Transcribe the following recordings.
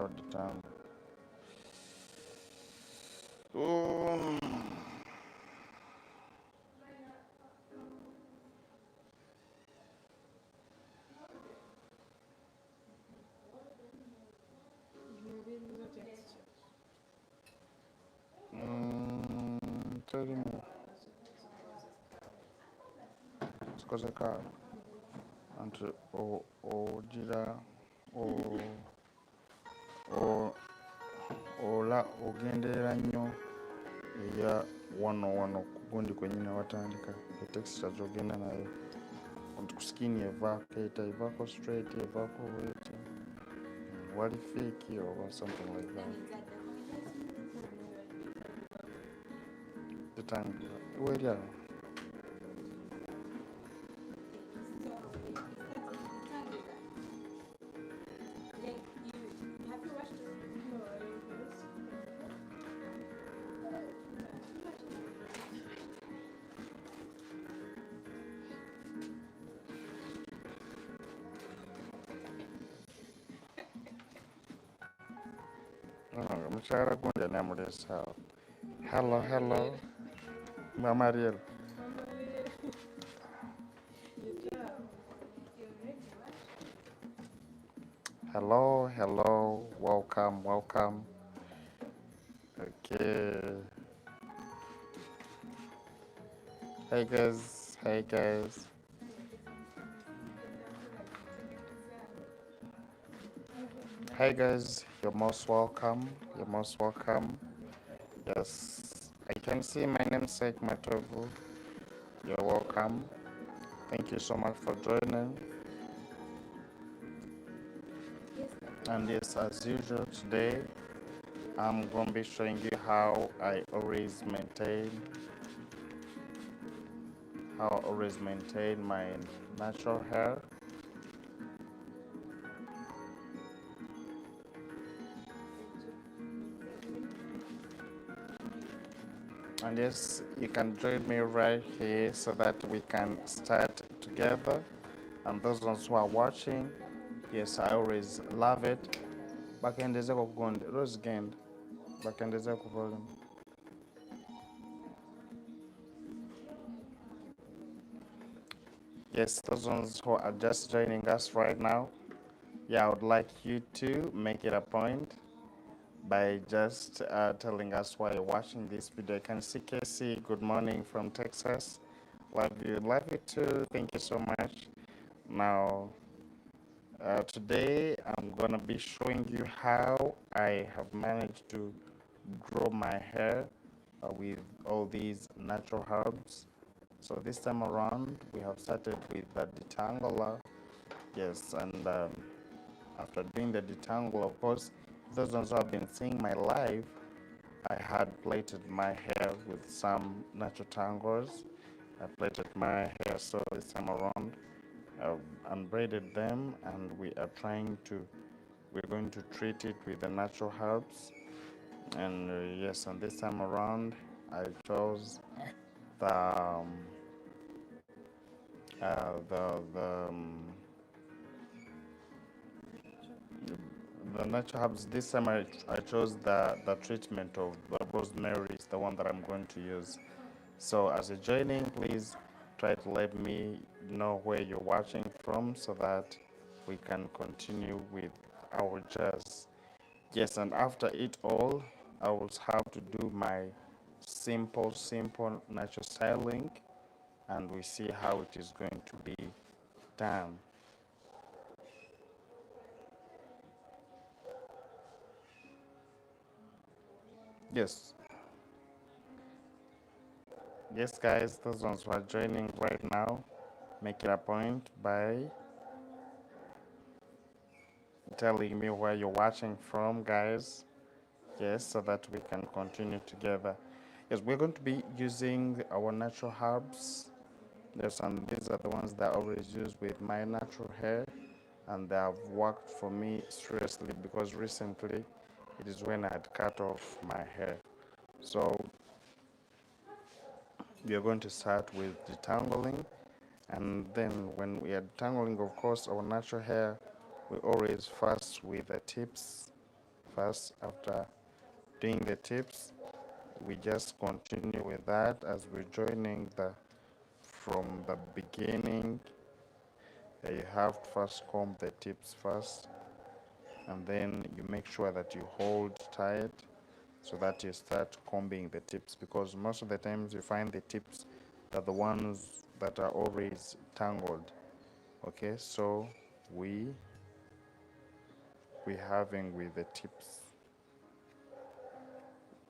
without the tongue. Oh. Tell me, because I can't. And or jira or ola ogenderera nnyo eya wano wano ku gundi kwennyini watandika etexture gy'ogenda nayo ku skin evaako eta evaako straight evaako bweti wali fake or something like that. Detangling weri awo mukyala gundi anamuleesa awo. Hello Mama Ariel. Hello, welcome. Okay. Hey guys. Hey guys, you're most welcome. Yes, I can see my namesake Matovu. You're welcome. Thank you so much for joining. And yes, as usual today, I'm going to be showing you how I always maintain my natural hair. And yes, you can join me right here so that we can start together. And those ones who are watching, yes, I always love it. Bakendeze kugonde, Rose Gend, bakendeze ku volume. Yes, those ones who are just joining us right now, yeah, I would like you to make it a point by just telling us why you're watching this video. I can see Casey, good morning from Texas. Love you too. Thank you so much. Now, today I'm gonna be showing you how I have managed to grow my hair with all these natural herbs. So this time around, we have started with the detangler. Yes, and after doing the detangle, of course, those ones who have been seeing my life, I had plaited my hair with some natural tangles. I plaited my hair, so this time around, I've unbraided them, and we're going to treat it with the natural herbs. And yes, and this time around, I chose the uh, the the um, the natural herbs. This time I chose the treatment of the rosemary is the one that I'm going to use. So as you're joining, please try to let me know where you're watching from so that we can continue with our jazz. Yes, and after it all, I will have to do my simple natural styling, and we see how it is going to be done. Yes. Yes, guys, those ones who are joining right now, make it a point by telling me where you're watching from, guys. Yes, so that we can continue together. Yes, we're going to be using our natural herbs. Yes, and these are the ones that I always use with my natural hair, and they have worked for me seriously because recently it is when I had cut off my hair. So we are going to start with detangling, and then when we are detangling, of course, our natural hair, we always first with the tips first. After doing the tips, we just continue with that as we're joining the from the beginning. You have to first comb the tips first, and then you make sure that you hold tight so that you start combing the tips, because most of the times you find the tips are the ones that are always tangled. Okay, so we having with the tips,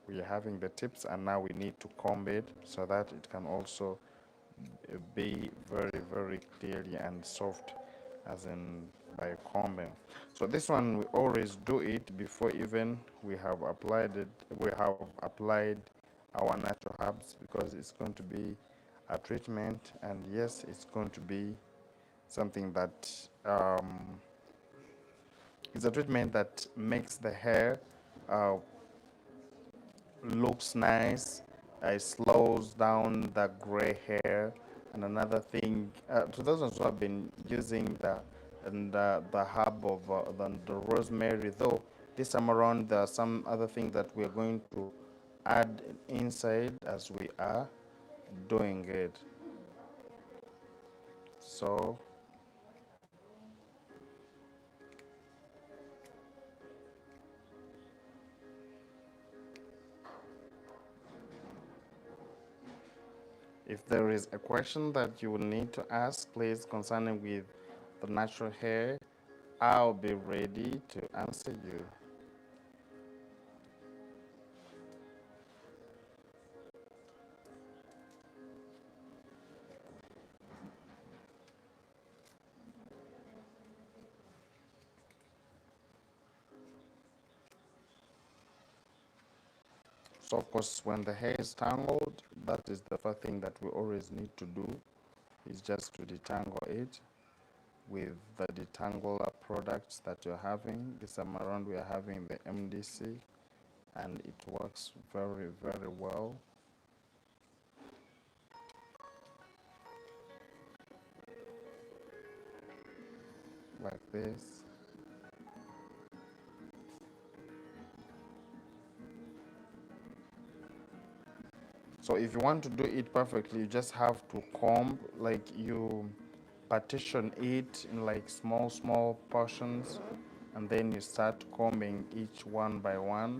we're having the tips, and now we need to comb it so that it can also be very, very clearly and soft, as in by combing. So this one we always do it before even we have applied it. We have applied our natural herbs, because it's going to be a treatment, and yes, it's going to be something that is a treatment that makes the hair uh, looks nice. It slows down the gray hair. And another thing, to those who have been using the herb of the rosemary, though this time around there are some other things that we're going to add inside as we are doing it. So if there is a question that you will need to ask, please, concerning with the natural hair, I'll be ready to answer you. So of course, when the hair is tangled, that is the first thing that we always need to do, is just to detangle it with the detangler products that you're having. This time around we are having the MDC, and it works very, very well. Like this. So if you want to do it perfectly, you just have to comb, like you partition it in like small portions, and then you start combing each one by one.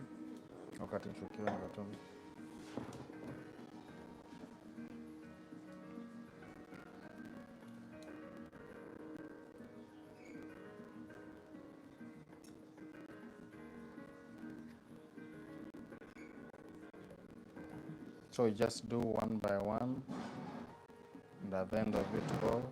So you just do one by one, and at the end of it all,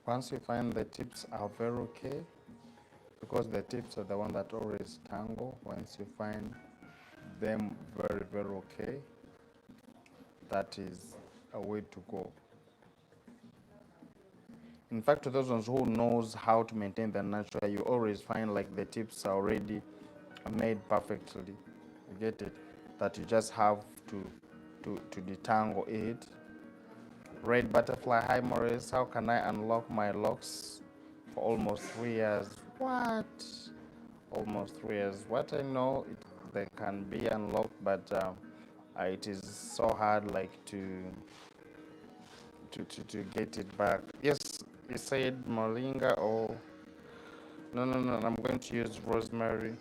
once you find the tips are very okay, because the tips are the one that always tangle, once you find them very, very okay, that is a way to go. In fact, to those ones who knows how to maintain the natural, you always find like the tips are already made perfectly. You get it? That you just have to detangle it. Red butterfly, hi Maurice, how can I unlock my locks for almost 3 years? What? Almost 3 years. What I know, they can be unlocked, but it is so hard, like to get it back. Yes, you said moringa, or no, I'm going to use rosemary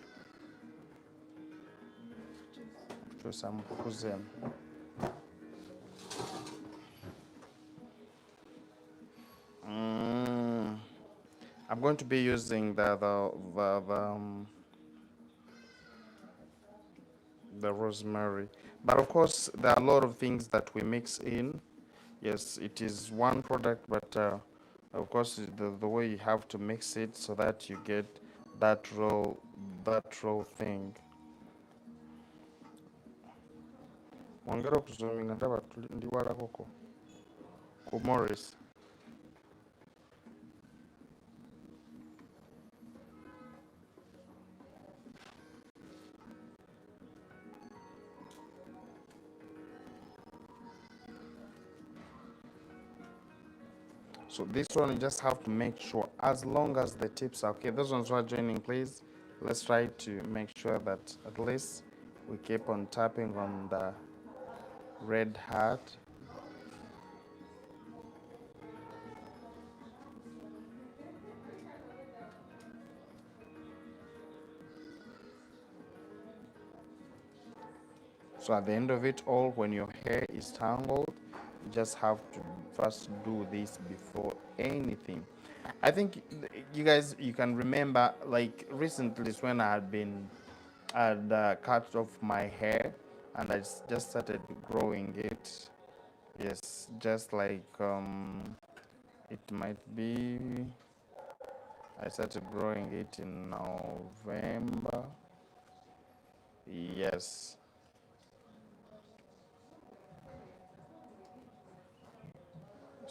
to some cuisine. I'm going to be using the rosemary, but of course there are a lot of things that we mix in. Yes, it is one product, but of course the way you have to mix it so that you get that raw thing. Wongera okuzuminga ndaba ndi walakoko ku Maurice. So this one, you just have to make sure, as long as the tips are okay. Those ones who are joining, please, let's try to make sure that at least we keep on tapping on the red heart. So at the end of it all, when your hair is tangled, you just have to first do this before anything. I think you guys, you can remember, like recently is when I had cut off my hair and I just started growing it. Yes, just like it might be, I started growing it in November. Yes.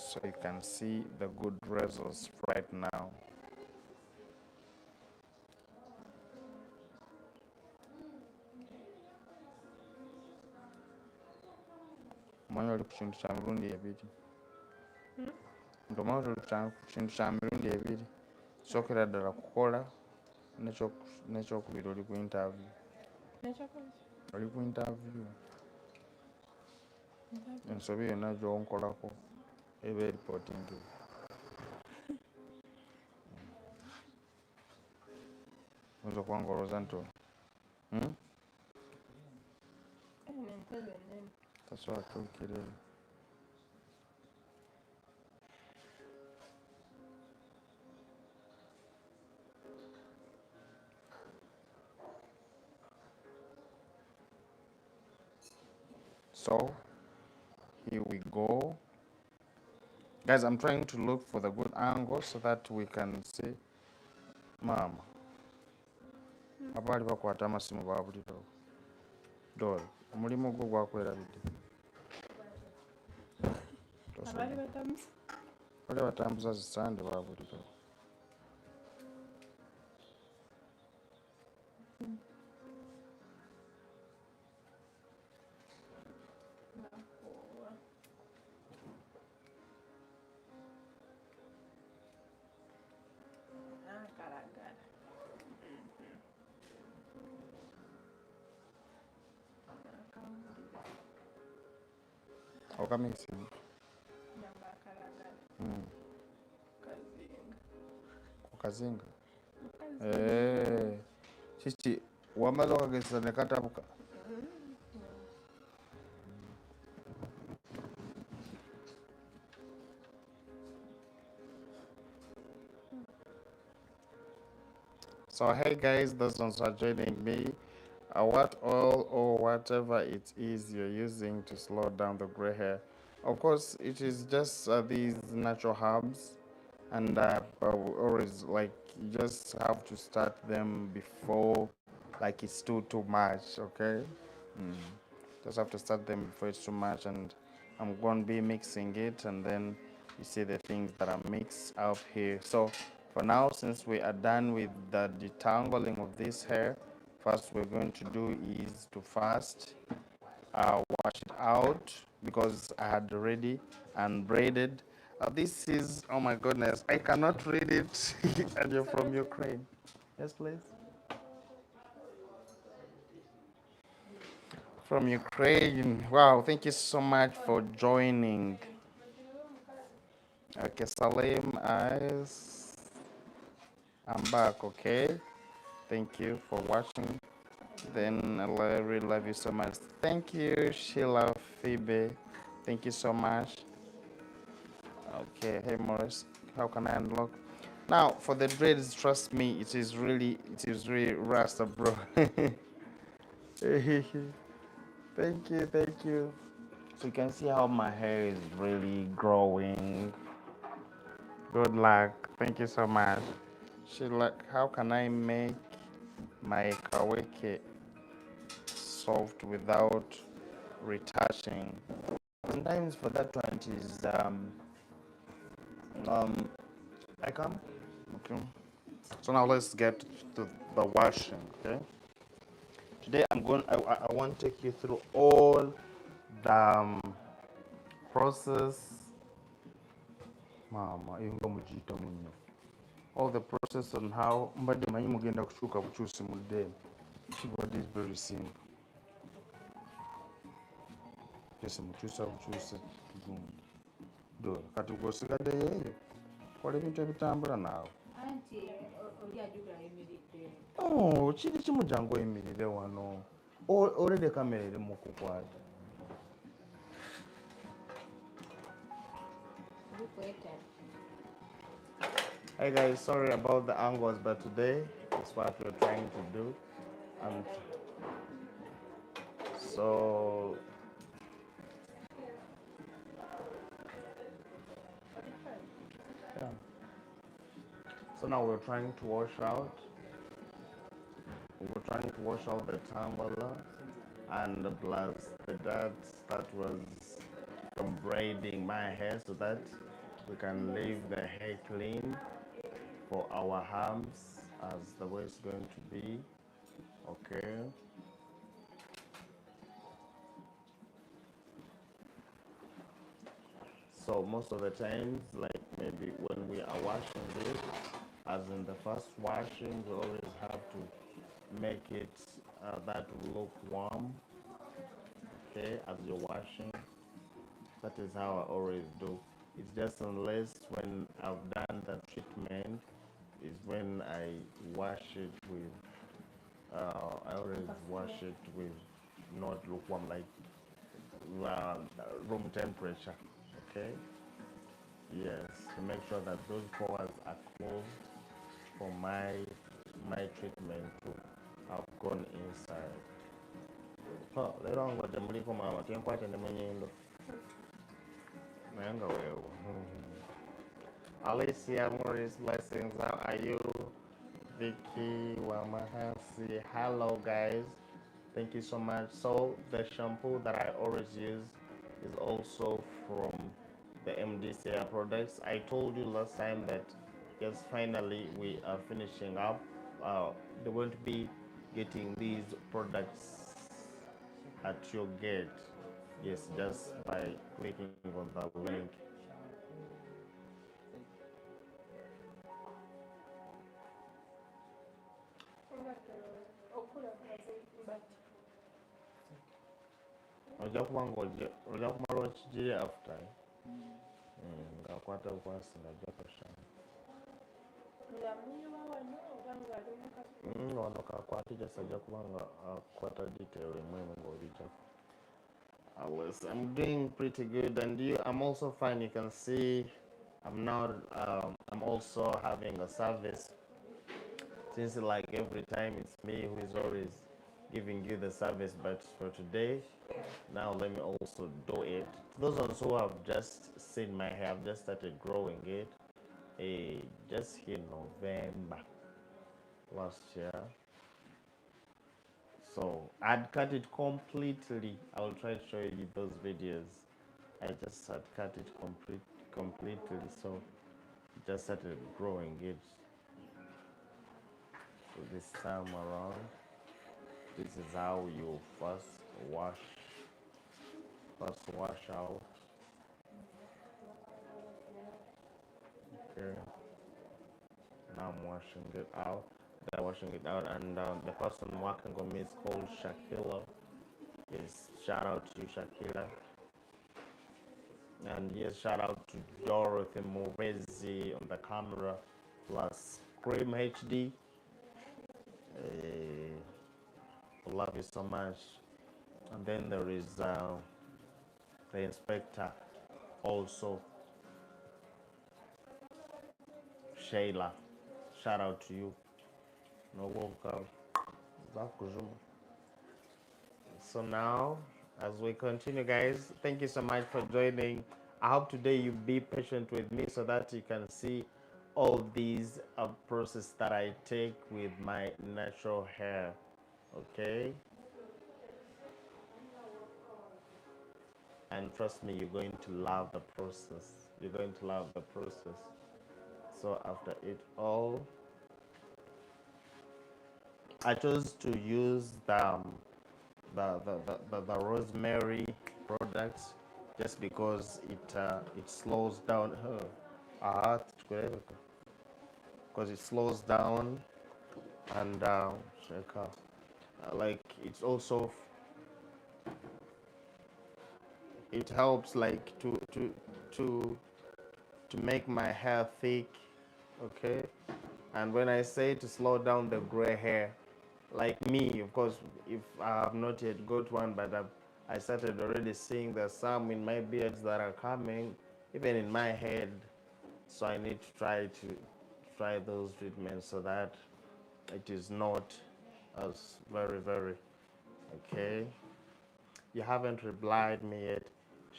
So you can see the good results right now. Mwana oli ku kintu kya mirundi ebiri. Ndomwana oli ku kintu kya mirundi ebiri. Sookera ddala kukola n'ekyokubiri oli ku interview. Oli ku interview. Ensobi yonna gy'onkolako eba eripotingi. Oyinza okuba ng'olowooza nti tasobola kutuukira eyo. So here we go. Guys, I'm trying to look for the good angle so that we can see. Mama. Abaali bakwata amasimu baabulirawo. Dol, omulimu gwo gwakwerabidde. Bali batambuza zisande baabulirawo. Okamixing. Kukazinga. Kiki wamaze okagesa ne katabuka. So hey guys, those ones are joining me. What oil or whatever it is you're using to slow down the gray hair. Of course, it is just these natural herbs, and always like you just have to start them before like it's too much. Okay, just have to start them before it's too much, and I'm going to be mixing it, and then you see the things that are mixed up here. So for now, since we are done with the detangling of this hair, first we're going to do is to first wash it out, because I had already unbraided. This is, oh my goodness, I cannot read it. And you're from Ukraine. Yes, please. From Ukraine. Wow, thank you so much for joining. Okay, Salim, I'm back, okay? Thank you for watching. Then I really love you so much. Thank you, Sheila Phoebe. Thank you so much. Okay, hey Maurice, how can I unlock? Now for the dreads, trust me, it is really rasta, bro. Thank you, thank you. So you can see how my hair is really growing. Good luck. Thank you so much. Sheila, how can I make my kaweke soft without retouching? Sometimes for that one it is I come. Okay. So now let's get to the washing. Okay. Today I want to take you through all the process Mama, inga mujita munyo. All the process on how mbadde manyi mugenda kushuka bukyusi mu ddeemu. Kibadde is very simple. Just mukyusa bukyusi gundi. Do kati gw'osigadde yeeyo. Kola ebintu ebitambula naawe. Anti oli ajjukira yimiridde. Oh, kiri kimu jangu oyimirire wano. Olede kamera eri mu kukwata. Hey guys, sorry about the angles, but today it's what we're trying to do. And so yeah. So now we're trying to wash out. We're trying to wash out the tumbler and plus the dirt that was from braiding my hair so that we can leave the hair clean for our arms as the way it's going to be. Okay. So most of the times, like maybe when we are washing this, as in the first washing, we always have to make it that look warm. Okay, as you're washing, that is how I always do. It's just unless when I've done the treatment is when I wash it with. I always wash it with not lukewarm, like room temperature. Okay. Yes, to make sure that those pores are closed for my treatment to have gone inside. Oh, later on, what the muliko mama, quite in the munyindo. Manga wewe. Alicia, Maurice, blessings. How are you? Vicky, Wamahasi. Hello, guys. Thank you so much. So the shampoo that I always use is also from the MDCA products. I told you last time that yes, finally we are finishing up. They won't be getting these products at your gate. Yes, just by clicking on the link. Ojja kuba ng'ojja kumala okigiri after ng'akwata bukwasi ng'ajja kashanga wano kakwate just ajja kuba nga akwata detail emu ng'obijjako. I'm doing pretty good, and you, I'm also fine. You can see I'm not I'm also having a service, since like every time it's me who is always giving you the service, but for today, now let me also do it. Those ones who have just seen my hair, I've just started growing it just in November last year. So I'd cut it completely. I'll try to show you those videos. I just had cut it completely, so just started growing it. So this time around, this is how you first wash out. Okay. Now I'm washing it out. They're washing it out, and the person working on me is called Shakila. Yes, shout out to Shakila. And yes, shout out to Dorothy Maurice on the camera, plus Cream HD. Love you so much. And then there is the inspector, also Shayla. Shout out to you. No welcome. So now, as we continue, guys, thank you so much for joining. I hope today you be patient with me so that you can see all these process that I take with my natural hair. Okay. And trust me, you're going to love the process. You're going to love the process. So after it all, I chose to use the rosemary products just because it slows down her. because it slows down and like it's also it helps like to make my hair thick, okay? And when I say to slow down the gray hair, like me, of course, if I have not yet got one, but I started already seeing there's some in my beards that are coming, even in my head. So I need to try those treatments so that it is not as very okay. You haven't replied me yet.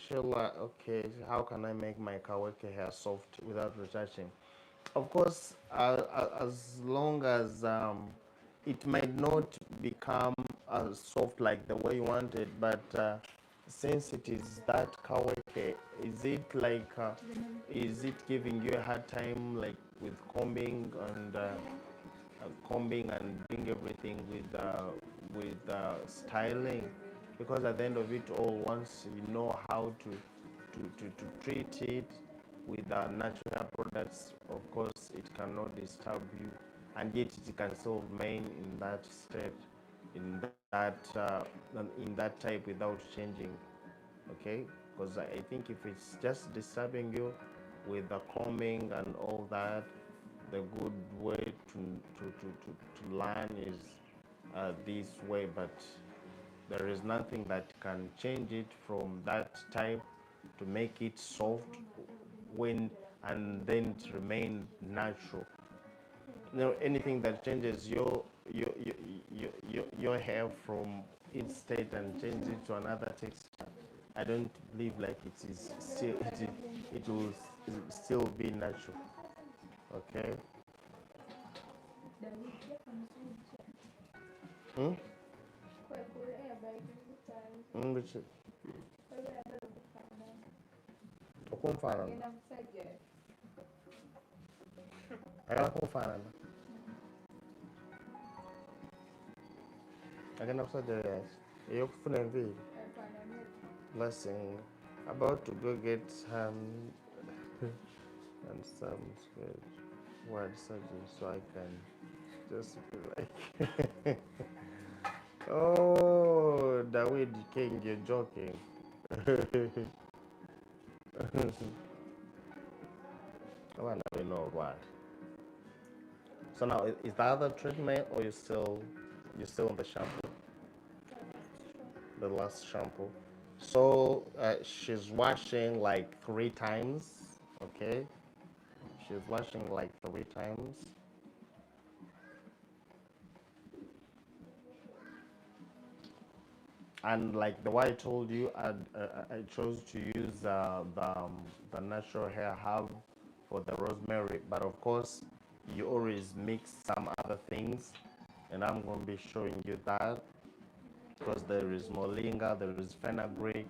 Sheila, okay, how can I make my kaweke hair soft without retouching? Of course, as long as it might not become soft like the way you want it, but since it is that kaweke, is it like, is it giving you a hard time like with combing and doing everything with styling, because at the end of it all, once you know how to treat it with natural products, of course it cannot disturb you, and yet it can still remain in that state, in that type without changing, okay? Because I think if it's just disturbing you with the combing and all that, the good way to learn is this way, but there is nothing that can change it from that type to make it soft when and then to remain natural. You know, anything that changes your hair from its state and changes it to another texture, I don't believe like it is still it will still be natural. Okay. Hmm? Which okumfana agala kumfana agenda kusajja yes eyokufuna enviiri blessing about to go get and some word surgery so I can just be like oh David King, you're joking. I want to know what. So now, is that the treatment, or you're still on the shampoo, the last shampoo? So she's washing like 3 times. Okay, she's washing like 3 times. And like the way I told you, I chose to use the natural hair herb for the rosemary, but of course you always mix some other things, and I'm going to be showing you that, because there is moringa, there is fenugreek,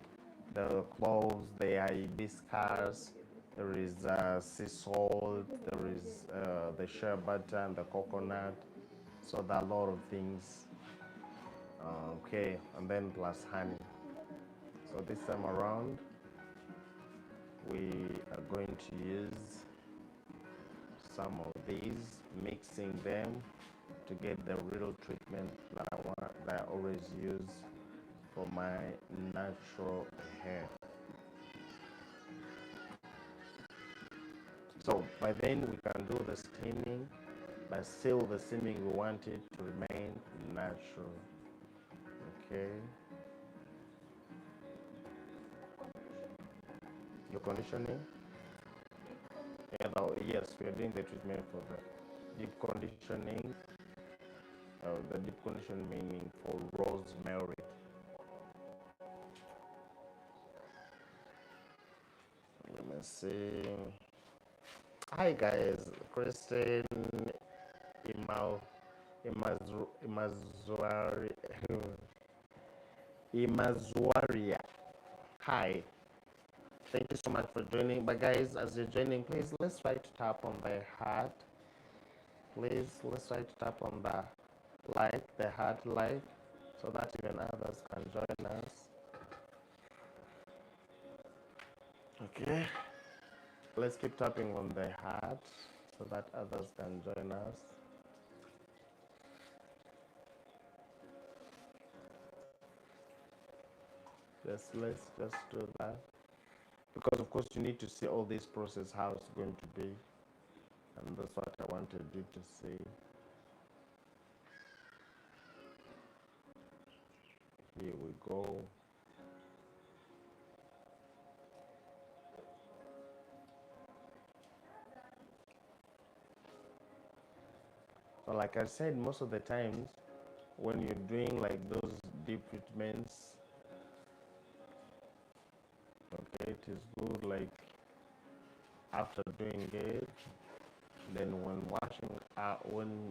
the cloves, the hibiscus, there is sea salt, there is the shea butter and the coconut, so there are a lot of things. Okay, and then plus honey. So this time around, we are going to use some of these, mixing them to get the real treatment that I always use for my natural hair. So by then we can do the steaming, but still the steaming we want it to remain natural. Okay. Your conditioning? Yeah, no, yes, we are doing the treatment for the deep conditioning. The deep conditioning meaning for rosemary. Let me see. Hi guys, Kristen, Imazwaria. Hi. Thank you so much for joining. But guys, as you're joining, please let's try to tap on the heart. Please let's try to tap on the heart like, so that even others can join us. Okay. Let's keep tapping on the heart so that others can join us. Let's just do that, because of course you need to see all this process, how it's going to be, and that's what I wanted you to see. Here we go. So like I said, most of the times when you're doing like those deep treatments, okay, it is good like after doing it, then when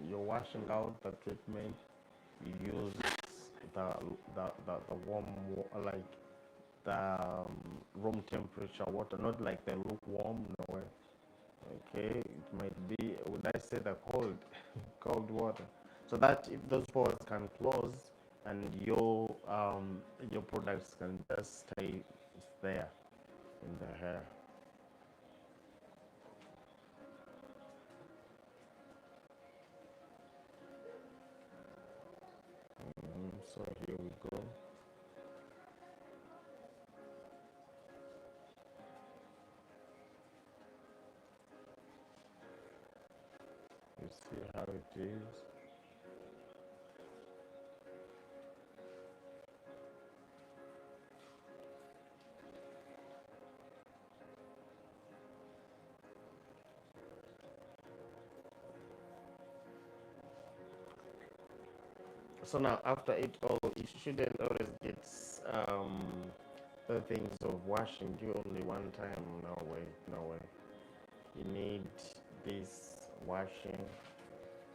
you're washing out the treatment, you use the warm like the room temperature water, not like the lukewarm, no way. Okay, it might be, would I say the cold water, so that if those pores can close and your products can just stay there in the hair. So here we go. You see how it is. So now after it all, you shouldn't always get the things of washing you only one time. No way, no way. You need this washing.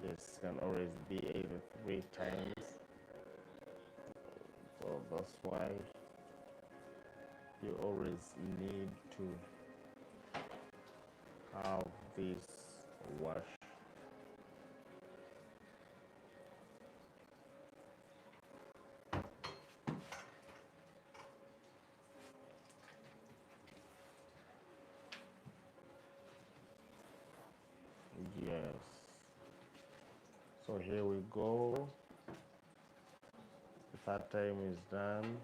This can always be either 3 times. So that's why you always need to have this wash. Yes. So here we go. The third time is done.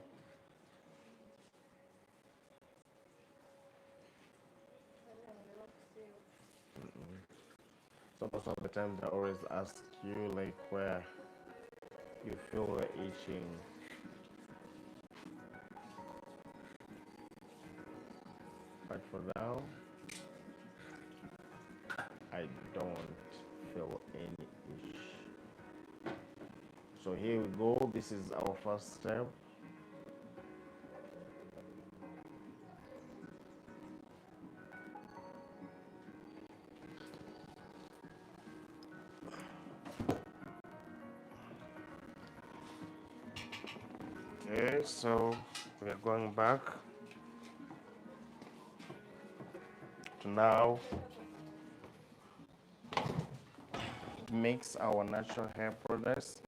So most of the time they always ask you like where you feel the itching. But for now, I don't feel any itch. So here we go. This is our first step. Okay, so we are going back to now mix our natural hair products.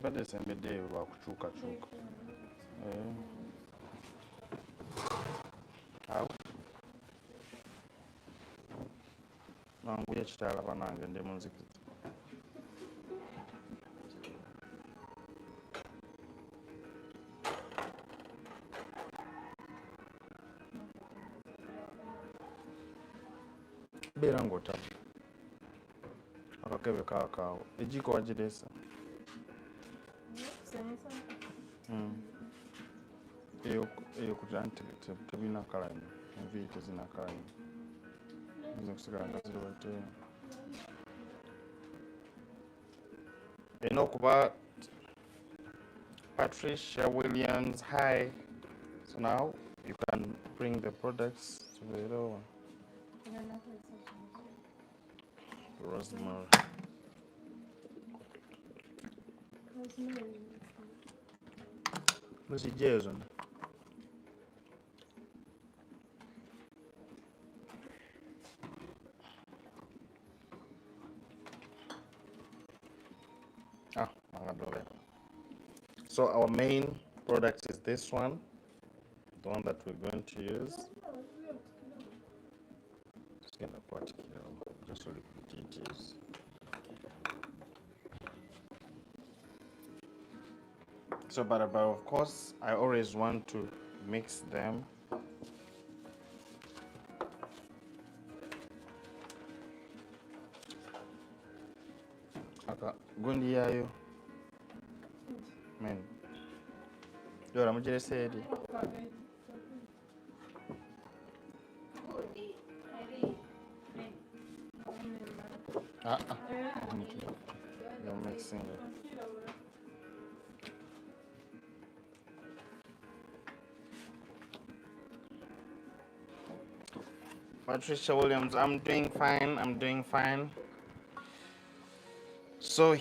badesembedde bakukyukakyuka awo mangu yekitala banange ndi munzikiza beera ng'otaba akakebe kaakaawo ejiiko wagireesa eyokugira nti tebirina kala nnyo enviiri tezirina kala nnyo yinza okusigala nga ziri wate erina okuba Patricia Williams. Hi. So now you can bring the products to the door. Rosemary. Muzijja zonna. Ah, so our main product is this one, the one that we're going to use. Just gonna put it here, just so it is. So, but of course, I always want to mix them. Aka gundi yayo. Men. Yora mujere sedi. You're mixing it. Patricia Williams, I'm doing fine. I'm doing fine. So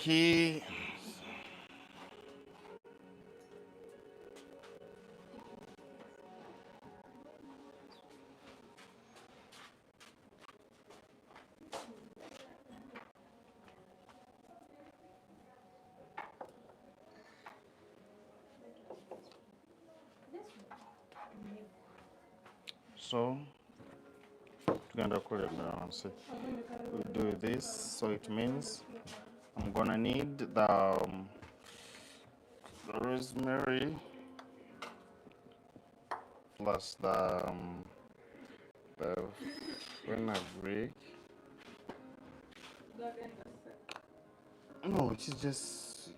tugenda kukolera wansi. We do this, so it means I'm gonna need the rosemary plus the fenugreek. No, it's just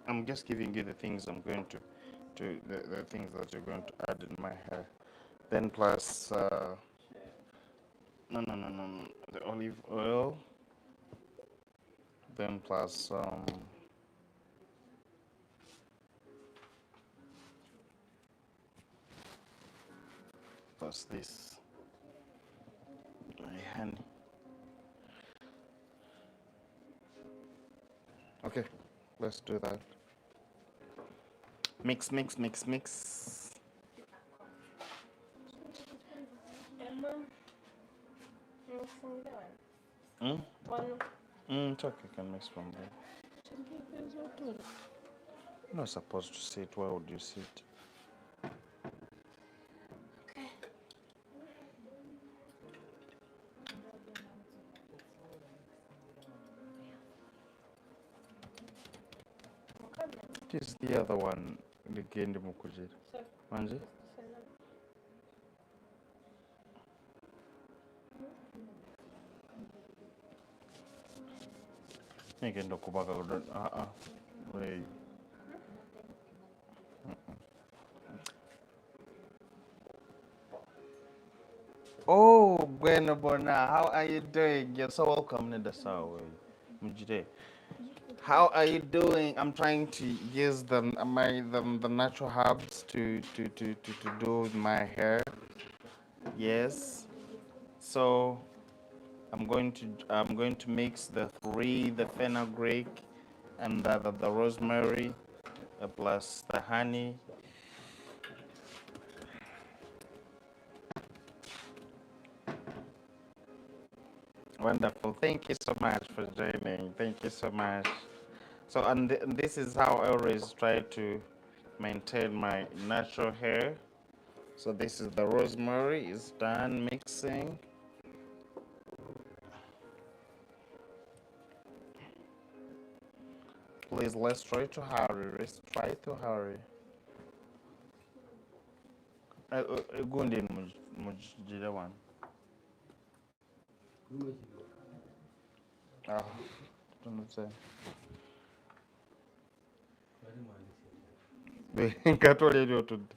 I'm just giving you the things I'm going to the things that you're going to add in my hair. Then plus no, the olive oil. Then plus this honey. Okay, let's do that. Mix. It's okay, you can mix from there. You're not supposed to sit. Why would you sit? It is the other one. The Gendi Mukujir. Manje? Ngenda kubaga wait. Oh, bueno bona, how are you doing? You're so welcome, Nedasawe. Mujide. How are you doing? I'm trying to use the natural herbs to do my hair. Yes. So I'm going to mix the fenugreek and the rosemary plus the honey. Wonderful. Thank you so much for joining. Thank you so much. So, and this is how I always try to maintain my natural hair. So this is the rosemary. It's done mixing. Please, let's try to hurry. Let's try to hurry. Gundi mujira one. Ah, don't say. Nkatwalira tudde.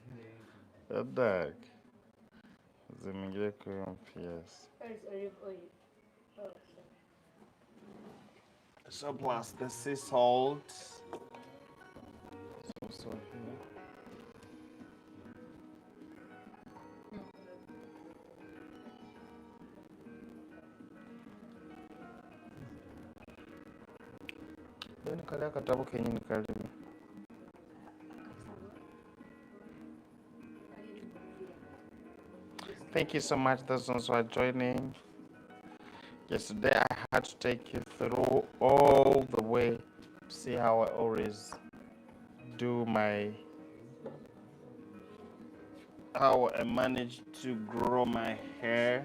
Addak. Zimingire ku yes. So plus the sea salt. Also here. Then kale akatabo kenyini kalimu. Thank you so much, those ones who are joining. Yesterday I had to take you through all the way to see how I always do how I manage to grow my hair.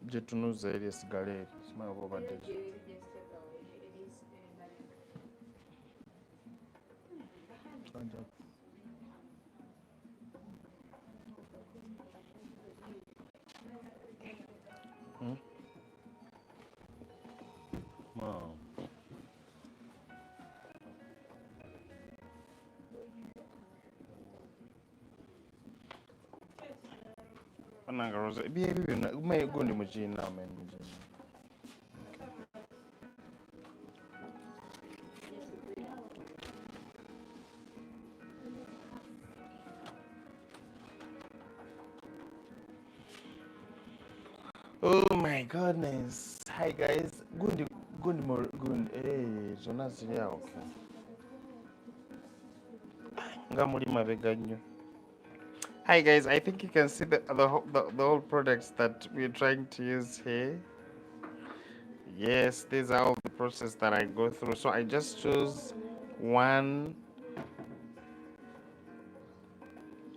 Jetunuza eri esigala eri simanyi oba obadde ki. Mom. Bananga Rosa ebyo byonna umaye gundi mukiina amen mukiina. Oh my goodness. Hi guys. Gundi zonna ziri awo. Nga muli mabega nnyo. Hi guys, I think you can see the whole products that we're trying to use here. Yes, these are all the process that I go through. So I just choose one.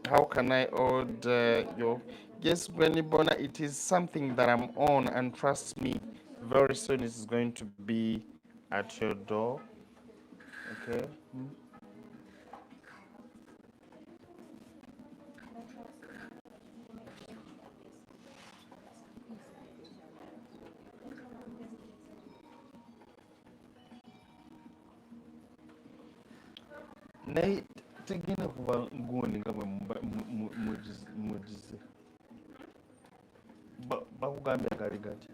How can I order your? Yes, Granny Bona, it is something that I'm on, and trust me, very soon it's going to be at your door. Okay. Naye tegenda kuba gundi nga bwe mugize bakugambye agali gati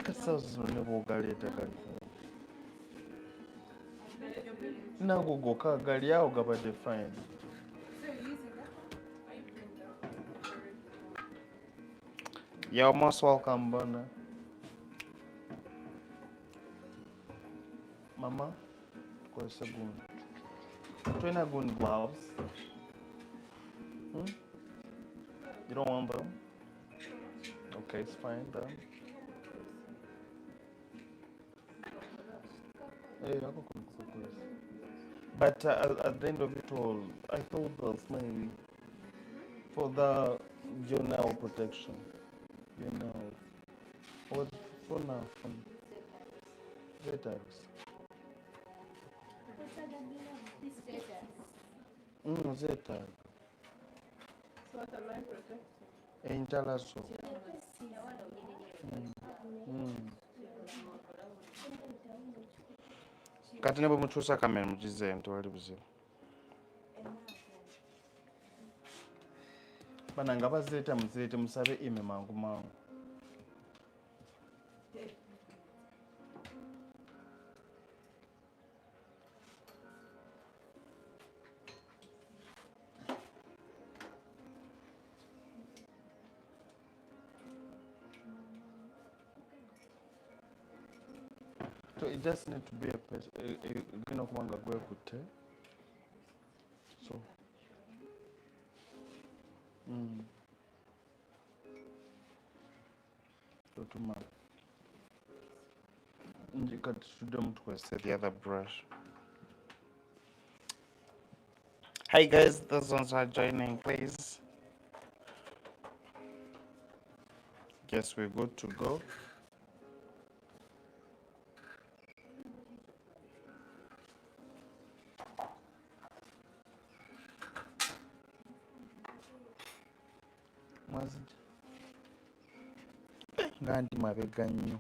kasawo zino ne bwogaleeta gali nago gokka gali awo gabadde fine. You're most welcome, Bona. Mama, where's the gun? Train a gun gloves. You don't want them? Okay, it's fine then. Hey, I'll go quick. But at the end of it all, I thought of maybe for the journal protection. You know, what for now? VIDEOZ. Zeta. Enjala so. Kati ne bwe mukyusa kamera mugize tewali buzibu. Bana nga bazeeta muzireete musabe ime mangu mangu. So it just need to be a gino kubanga gwekutte. So totuma kati tuddemu tukozesa the other brush. Hi guys, those ones are joining, please. Guess we're good to go. Nga ndi mabega nnyo.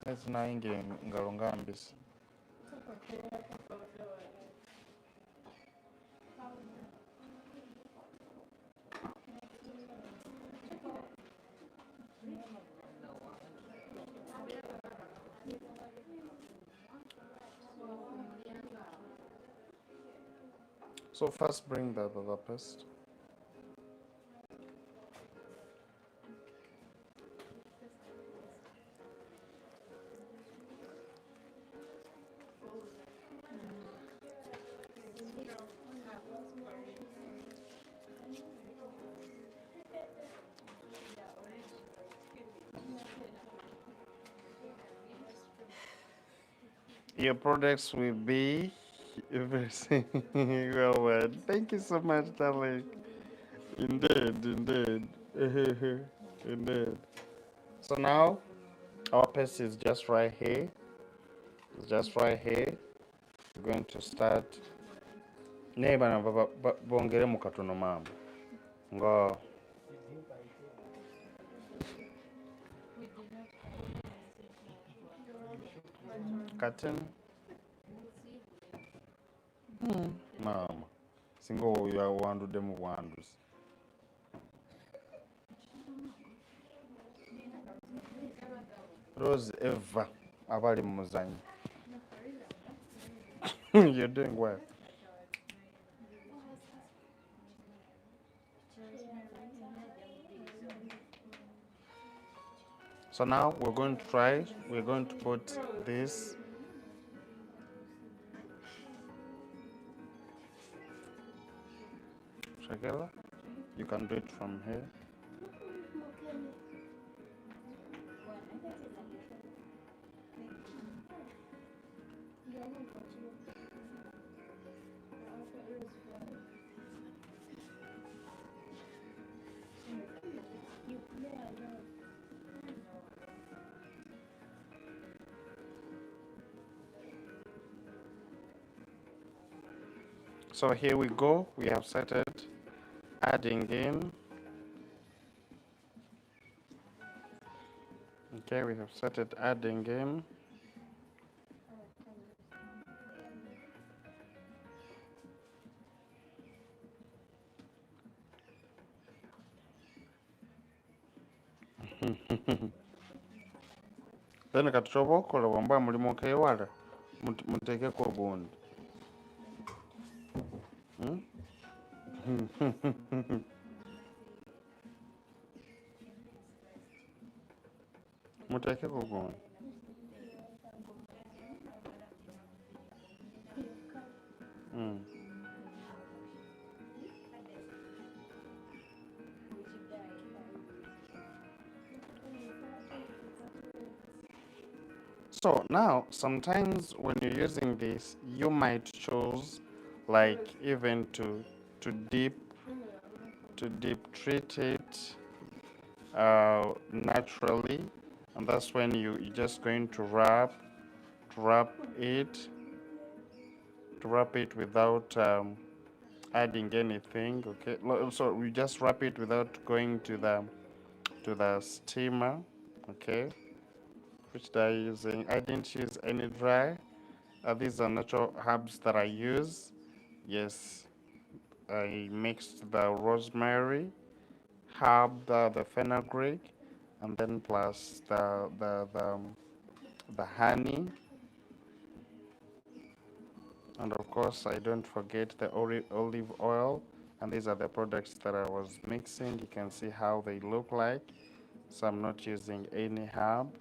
Ezinayingira engalo nga mbisi. So first bring the paste. Your products will be everything. Well, thank you so much, darling. Indeed. Indeed. So now our paste is just right here. It's just right here. We're going to start. Neba na bongere mukatono mama. Ngo cutting. Mama. Singo you are wandu demu wandus. Rose Eva abali muzanyi. You're doing well. So now we're going to put this. Shagella, you can do it from here. So here we go. We have started adding in. Okay, we have started adding in. Then katuchobo kola wamba mulimo kewala muteke ko gundi. Muteke ko gundi. So now, sometimes when you're using this, you might choose, like even to deep treat it naturally, and that's when you're just going to wrap it without adding anything. Okay, so we just wrap it without going to the steamer. Okay, which they're using. I didn't use any dry. These are natural herbs that I use. Yes, I mixed the rosemary, herb, the fenugreek, and then plus the honey. And of course, I don't forget the olive oil. And these are the products that I was mixing. You can see how they look like. So I'm not using any herb.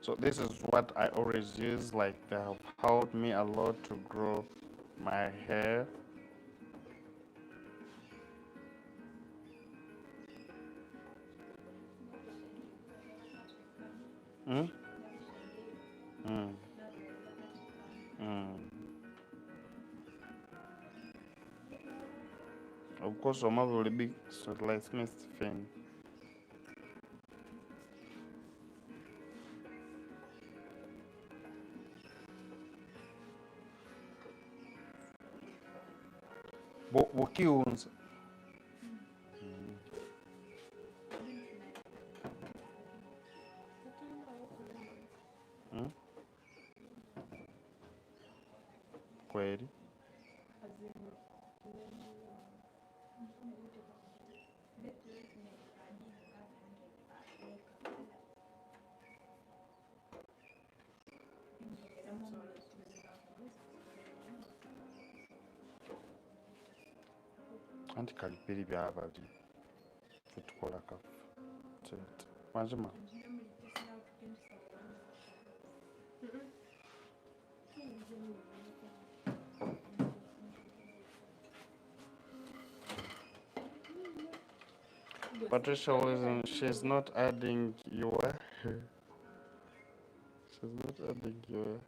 So this is what I always use, like they have helped me a lot to grow my hair. Mm? Mm. Mm. Of course, I'm a very big, so let's miss thing. But what kills? Kweli. Anti kalipiri byabali fitukola kafu majima. Patricia wasn't, she's not adding your she's not adding your,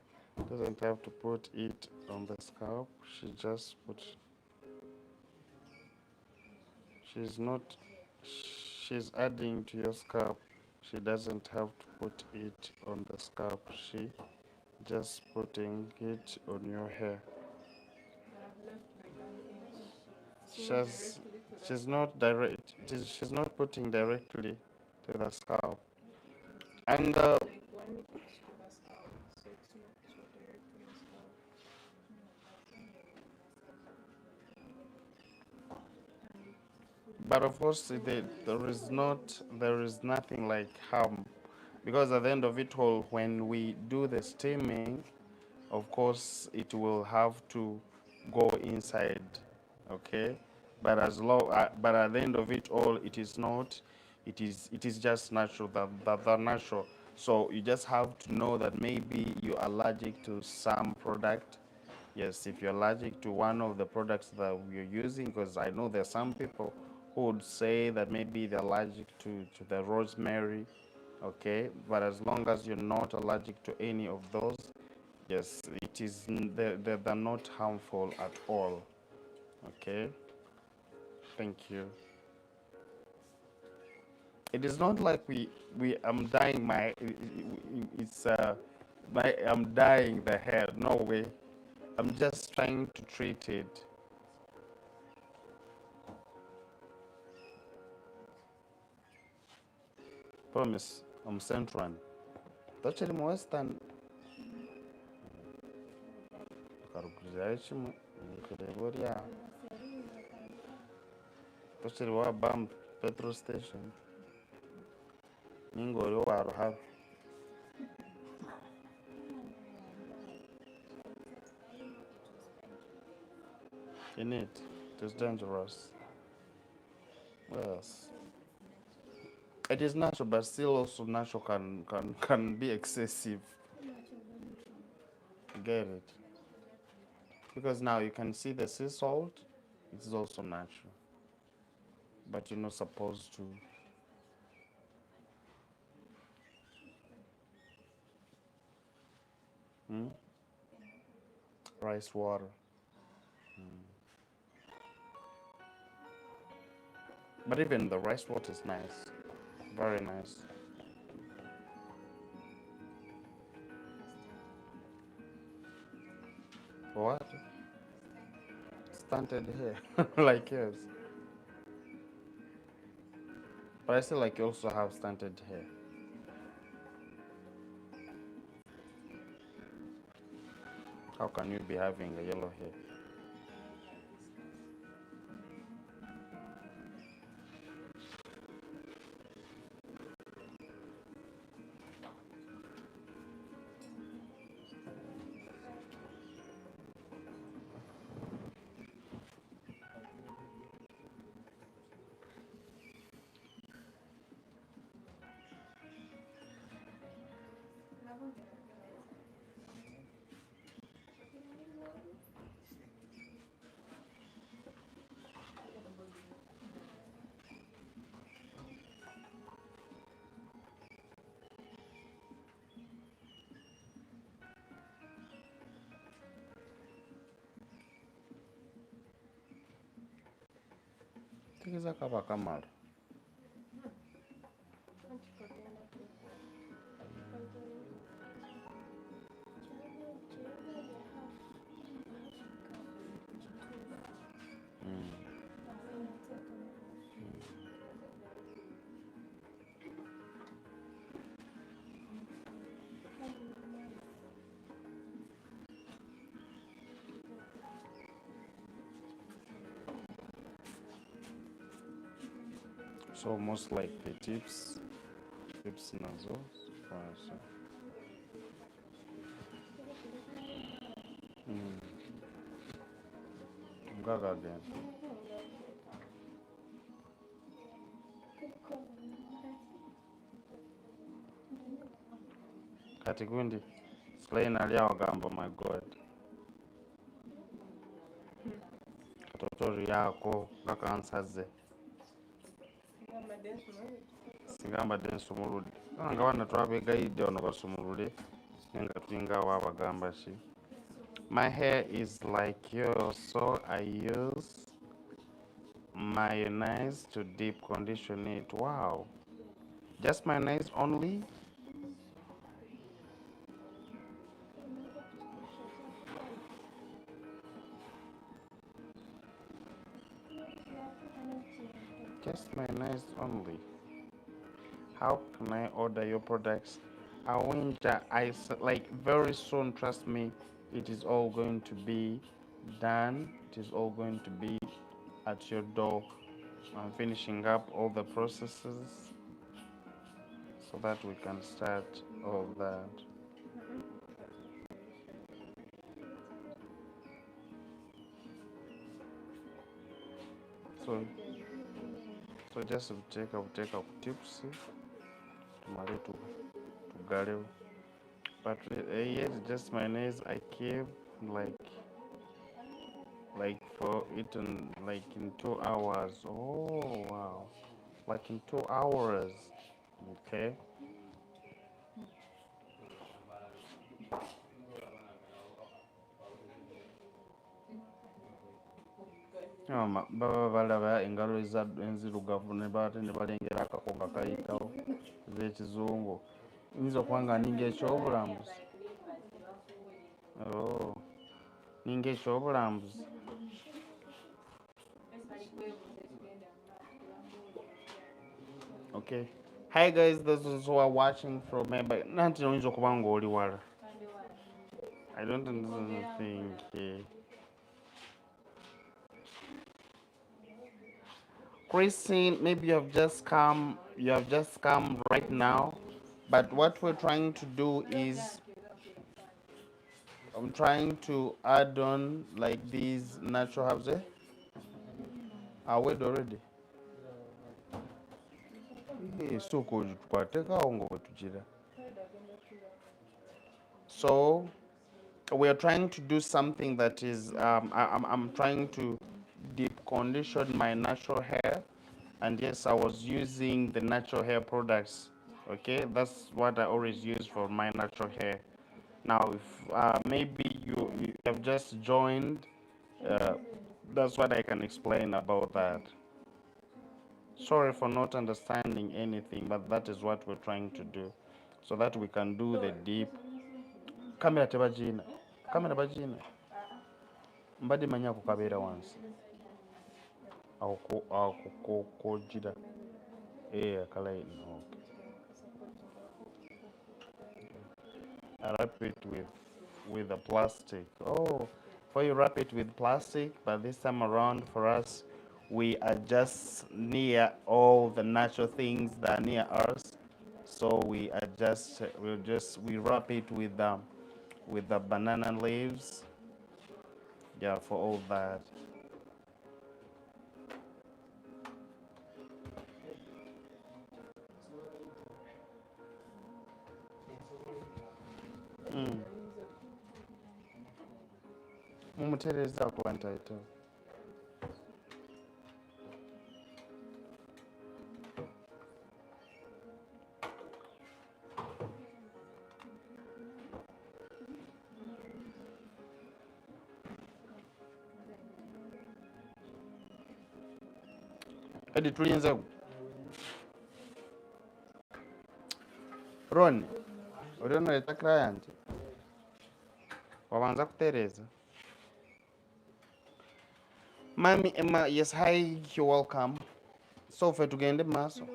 doesn't have to put it on the scalp. She just put, she's not, she's adding to your scalp. She doesn't have to put it on the scalp. She just putting it on your hair. She's she's not direct. She's not putting directly to the scalp. And but of course, there is nothing like harm, because at the end of it all, when we do the steaming, of course, it will have to go inside, okay. But but at the end of it all, it is not. It is just natural. That natural. So you just have to know that maybe you're allergic to some product. Yes, if you're allergic to one of the products that we're using, because I know there's some people who would say that maybe they're allergic to the rosemary, okay? But as long as you're not allergic to any of those, yes, it is, they're not harmful at all, okay? Thank you. It is not like I'm dyeing my, it's, I'm dyeing the hair, no way. I'm just trying to treat it. Promise, I'm Central. Tocheri mu Western. Karugurirayo kimwe, kureba oriya. Tocheri wa BAM petrol station. Ninga oriyo waruhaba. In it is dangerous. Yes. It is natural, but still also natural can be excessive. Get it? Because now you can see the sea salt, it's also natural. But you're not supposed to. Hmm? Rice water. But even the rice water is nice. Very nice. What? Stunted hair. Like yours. But I still like you also have stunted hair. How can you be having a yellow hair? Tikiza kaba kamara. almost like the tips nazo. Gaga again. Kati gundi slain ali awagamba, my god, katotori yako kakansaze singamba densumuludde nga wana twabegayidde ono basumulule nenga tulinga wabagamba ki. My hair is like yours, so I use mayonnaise to deep condition it. Wow, just mayonnaise only? Just mayonnaise only. How can I order your products? Awinja, like very soon, trust me, it is all going to be done. It is all going to be at your door. I'm finishing up all the processes so that we can start all that. So just take up tips tumale tugalewo. But yes, just mayonnaise I keep like for it in 2 hours. Oh wow, like in 2 hours. Okay. Baba balaba engalo enzirugavu ne balengera akakonga kayitawo z'ekizungu. Nyinza okuba nga ninga ekyobulambuzi. Oh, ninga ekyobulambuzi. Okay. Hi guys, those who are watching from me, but nanti oyinza okuba nga oli wala. I don't think. Christine, maybe you have just come right now, but what we're trying to do is I'm trying to add on like these natural herbs. Are we already? So we are trying to do something that is I'm trying to deep condition my natural hair, and yes, I was using the natural hair products. Okay, that's what I always use for my natural hair. Now if maybe you have just joined, that's what I can explain about that. Sorry for not understanding anything, but that is what we're trying to do so that we can do the deep. Kamera tebagina. Kamera bagina. Mbadde manya kukabeera wansi. Akukojira. Akalayi. Okay. I wrap it with a plastic. Oh, before you wrap it with plastic, but this time around for us, we are just near all the natural things that are near us. So we wrap it with the banana leaves. Yeah, for all that. Mumutereza kuba ntaito. Edi tuyinza Ron, olionaleta client wabanza kutereza. Mami Emma, yes, hi, you're welcome. So far tugende maaso.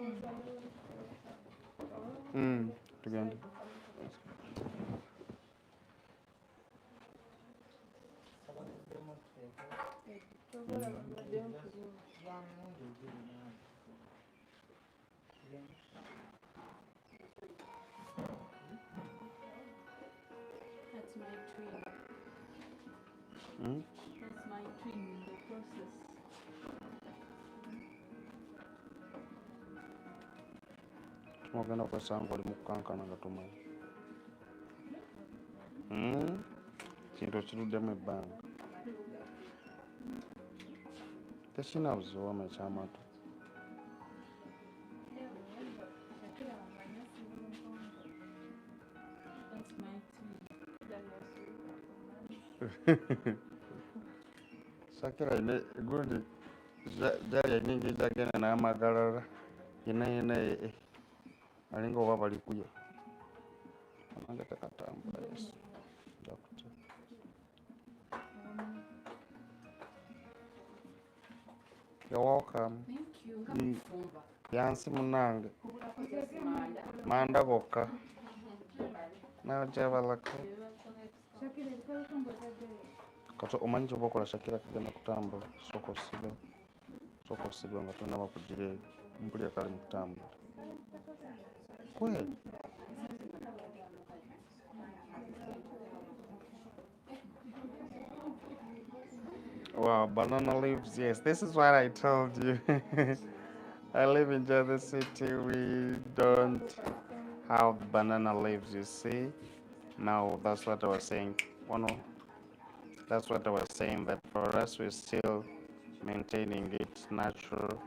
Tugende. That's my twin. Hmm? That's my twin in the process. Ogenda kwesanga oli mukukankana nga tomanyi. Kintu okiruddemu ebbanga. Tekirina buziwama ekyamatu. That's my twin. Shakira ine gundi jali eningi jagenda n'amagalala yena alinga oba bali kuya. Anange tekatambula Yesu. Jakuti. You're welcome. Thank you. Yansi munange. Manda gokka. Najabalako. Kato omanyi kyoba okola Shakira kagenda kutambula. Sooka osibe nga tonnaba kugira eyo. Mpulira kali mu kutambula. Kweli? Wow, banana leaves, yes. This is what I told you. I live in Jersey City. We don't have banana leaves, you see. Now, that's what I was saying. That's what I was saying, that for us, we're still maintaining it natural.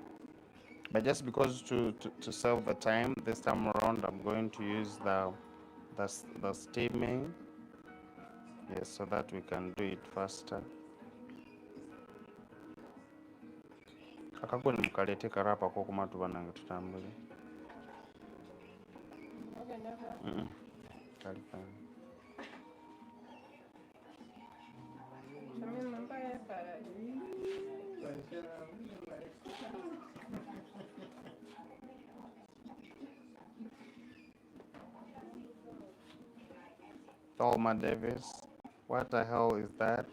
But just because to save the time, this time around, I'm going to use the steaming. Yes, so that we can do it faster. Kakagwe nimukaleete karapa k'okumatu bannange tutambule. Kali fine. Thelma Davis, what the hell is that?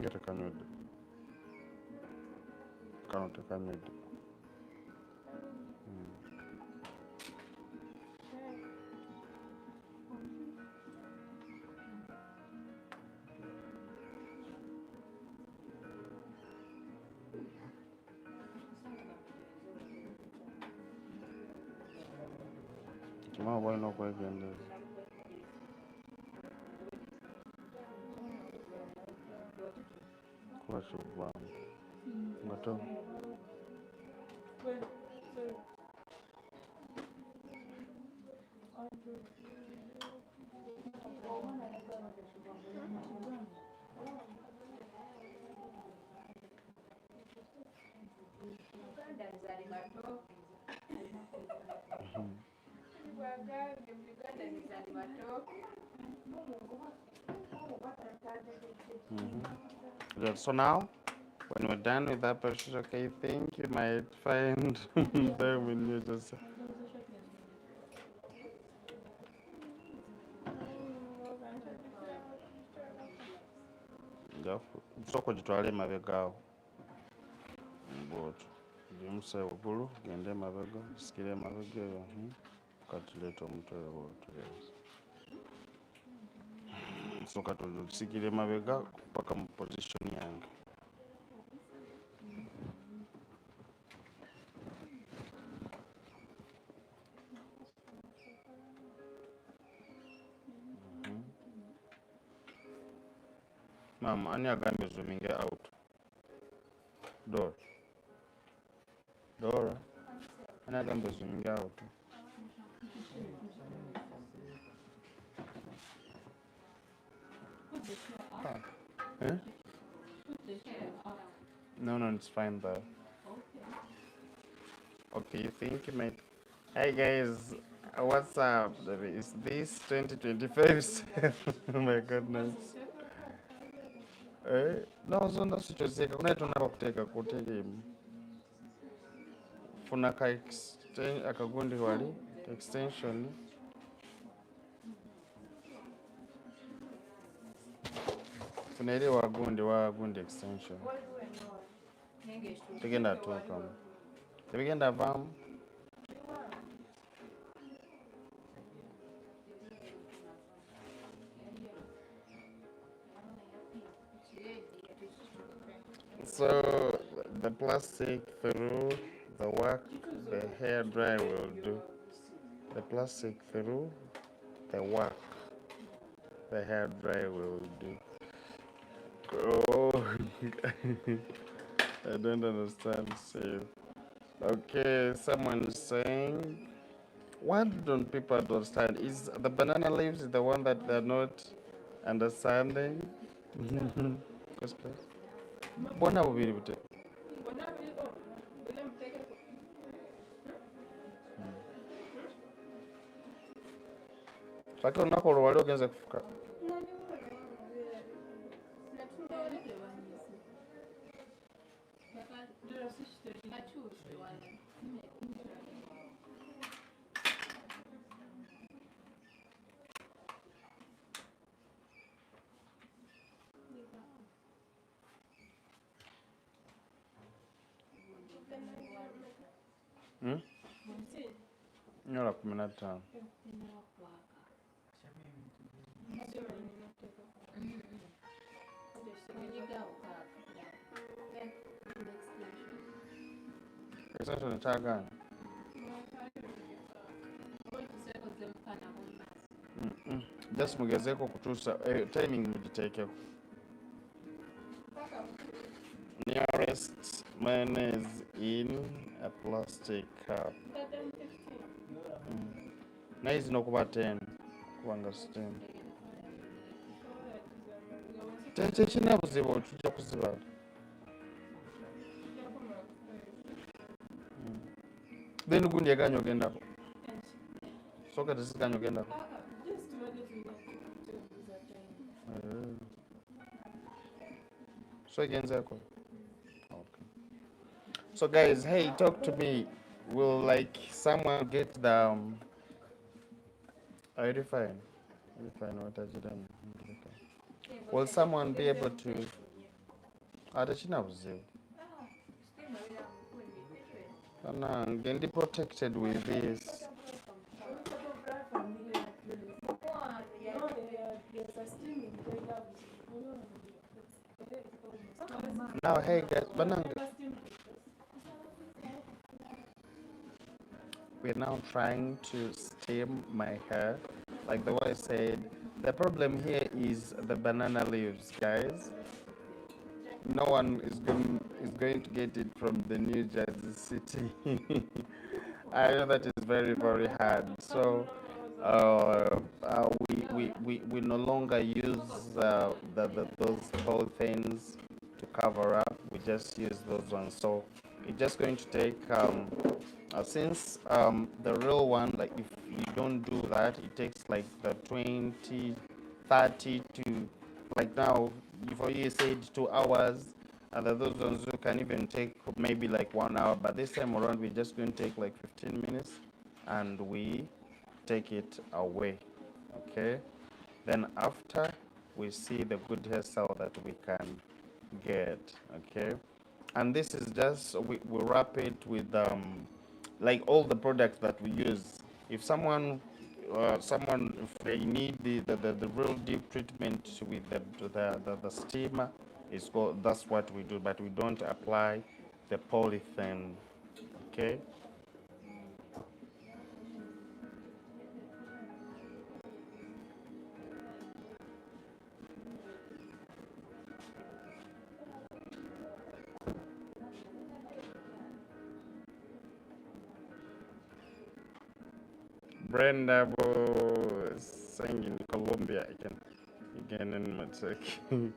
Get a canoe. Cannot a canoe. Tomorrow, why not go again? Clash of Bombs. Gato. Good. So now, when we're done with that purchase, okay, think you might find them when you just. Soko gitwale emabega awo bwotyo gimuse waggulu gende emabega gisikire emabega eyo kati leeta omutwe bwotyo so kati ogisikire emabega paka mu position yange Mama, ani agambye zooming out? Dora. Dora. Ani agambye zooming out? Eh? No, it's fine there. Okay, you think you might. Hi guys, what's up? Is this 2025? Oh my goodness. No, zona sichozeka kunaito napakuteka kuteke funa akagundi wali extension funa ile wagundi extension tugenda tuukamu tebigenda vaamu. So the plastic through the work the hair dryer will do. The plastic through the work the hair dryer will do. Oh, I don't understand. See. Okay, someone is saying, what don't people understand? Is the banana leaves the one that they're not understanding? Mbona bubiri bute? Paka unakolwa wali ogenze kufuka. Nyola 15. Extension chagani. Just mugezeko kutusa timing mujiteke. Nearest mayonnaise in a plastic cup. Naizi nokuba 10 kubanga 10. Tekina buzibu otujja kuzibala. Then gundi yaganyo ogendako. Soka tesiganyo ogendako. So egenzeko. Okay. So guys, hey, talk to me. Will like someone get the I refine what I did. Will someone be able to atachina buzibu? And can be protected with this. Now, hey guys, we're now trying to steam my hair. Like the way I said, the problem here is the banana leaves, guys. No one is going to get it from the New Jersey city. I know that is very, very hard. So we no longer use those polythenes to cover up. We just use those ones. So it's just going to take since the real one, like if you don't do that, it takes like the 20, 30 to like now. Before you said 2 hours, and those ones you can even take maybe like 1 hour. But this time around, we're just going to take like 15 minutes, and we take it away. Okay. Then after we see the good hairstyle that we can get. Okay. And this is just we wrap it with like all the products that we use. If someone if they need the real deep treatment with the steamer, that's what we do, but we don't apply the polythene. Okay. Brenda was saying in Colombia again in Matsaki.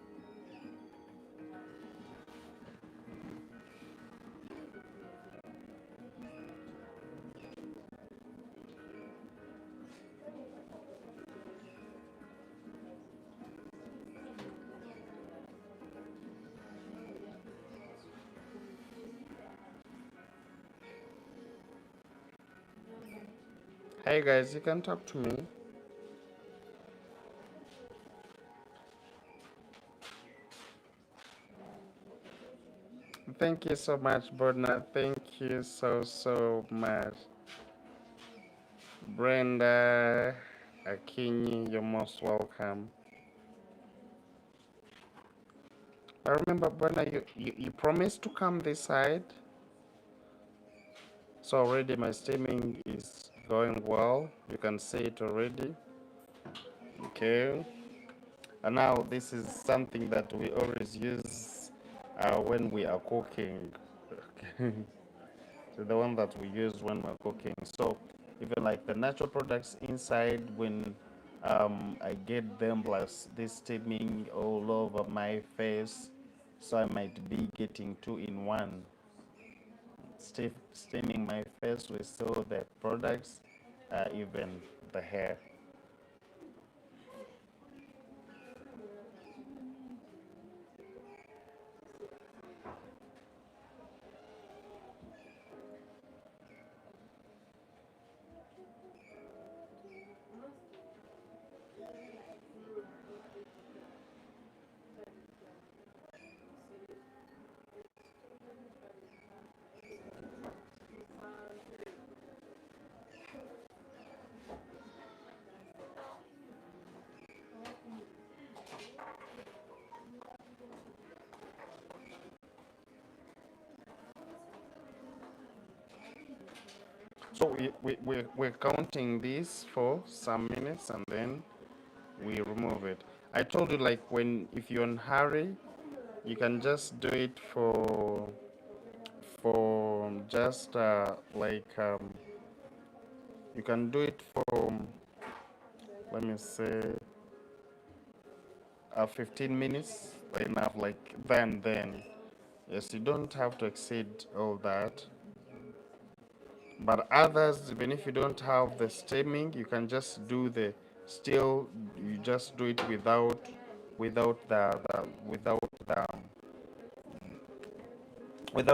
Hey guys, you can talk to me. Thank you so much, Bodna. Thank you so much. Brenda Akinyi, you're most welcome. I remember, Bodna, you promised to come this side. So already my streaming is going well. You can see it already. Okay. And now this is something that we always use when we are cooking. So the one that we use when we're cooking. So even like the natural products inside, when I get them plus this steaming all over my face, so I might be getting two in one. Steaming my face with all the products, even the hair. So we're counting this for some minutes and then we remove it. I told you like when if you're in hurry, you can just do it for just you can do it for let me say 15 minutes enough like then yes, you don't have to exceed all that. But others, even if you don't have the steaming, you can just do the still. You just do it without without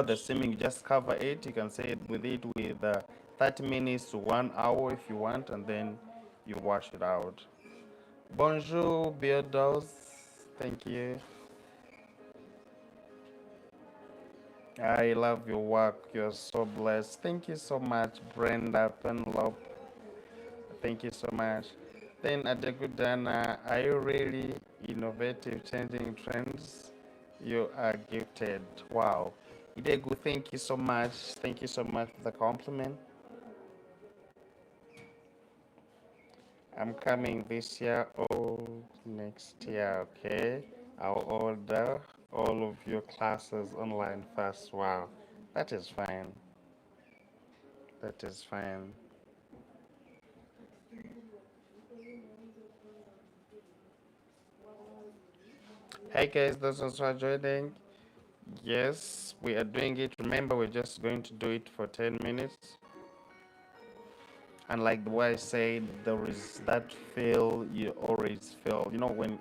the steaming. You just cover it. You can say it with 30 minutes to 1 hour if you want, and then you wash it out. Bonjour, VIDEOZ. Thank you. I love your work. You're so blessed. Thank you so much, Brenda Penlope. Thank you so much. Then Adegudana, are you really innovative, changing trends? You are gifted. Wow. Idegu, thank you so much. Thank you so much for the compliment. I'm coming this year or next year, okay? I'll order all of your classes online first. Wow. That is fine. That is fine. Hey guys, those who are joining. Yes, we are doing it. Remember, we're just going to do it for 10 minutes. And like the way I said, there is that feel you always feel, you know, when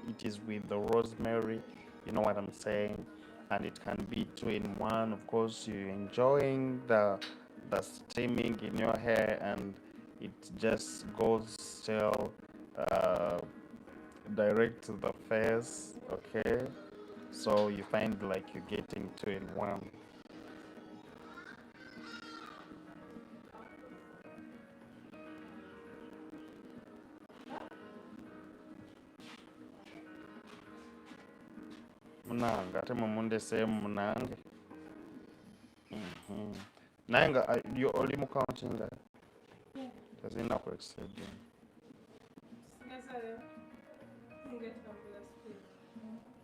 it is with the rosemary, you know what I'm saying? And it can be two in one. Of course, you're enjoying the steaming in your hair, and it just goes still direct to the face, okay? So you find like you're getting two in one. Munanga ate mumunde sehemu munange. Naye nga oli mu county nga tezirina ku exceed.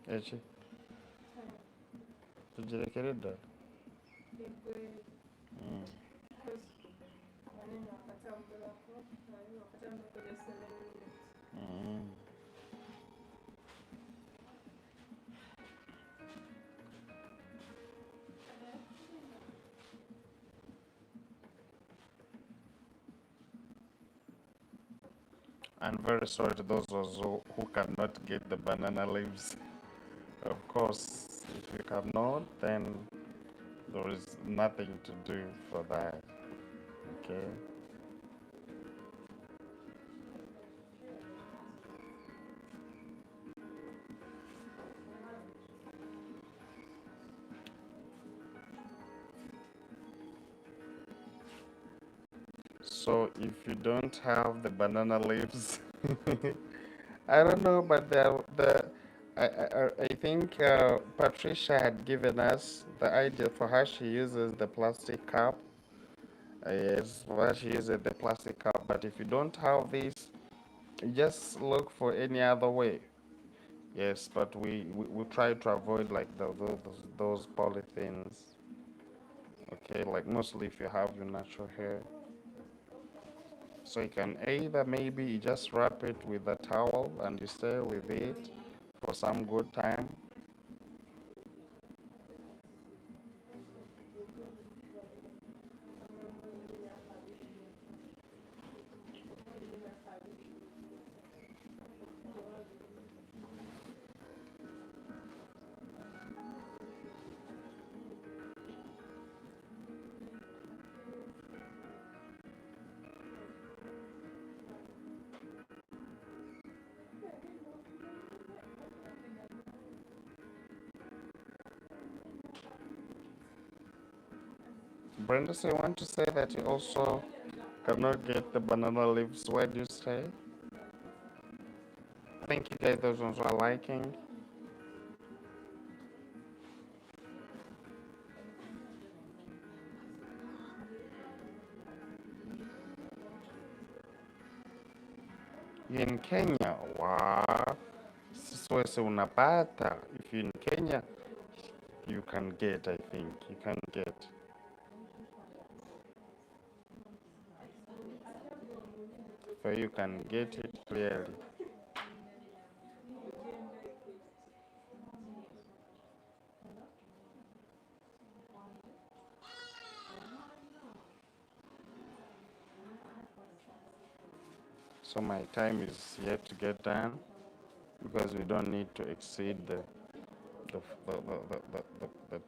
Eki tugirekere ddala. I'm very sorry to those who cannot get the banana leaves. Of course, if you cannot, then there is nothing to do for that. Okay. also if you don't have the banana leaves, I don't know, but I think Patricia had given us the idea for how she uses the plastic cup. Yes, why she uses the plastic cup. But if you don't have this, just look for any other way. Yes, but we try to avoid like those polythenes. Okay, like mostly if you have your natural hair. So you can either maybe you just wrap it with a towel and you stay with it for some good time. Brenda, so you want to say that you also cannot get the banana leaves. Where do you stay? Thank you guys, those ones who are liking. You in Kenya? Wow. So unapata. If you're in Kenya, you can get, I think. You can get. So you can get it clearly. So my time is yet to get done because we don't need to exceed the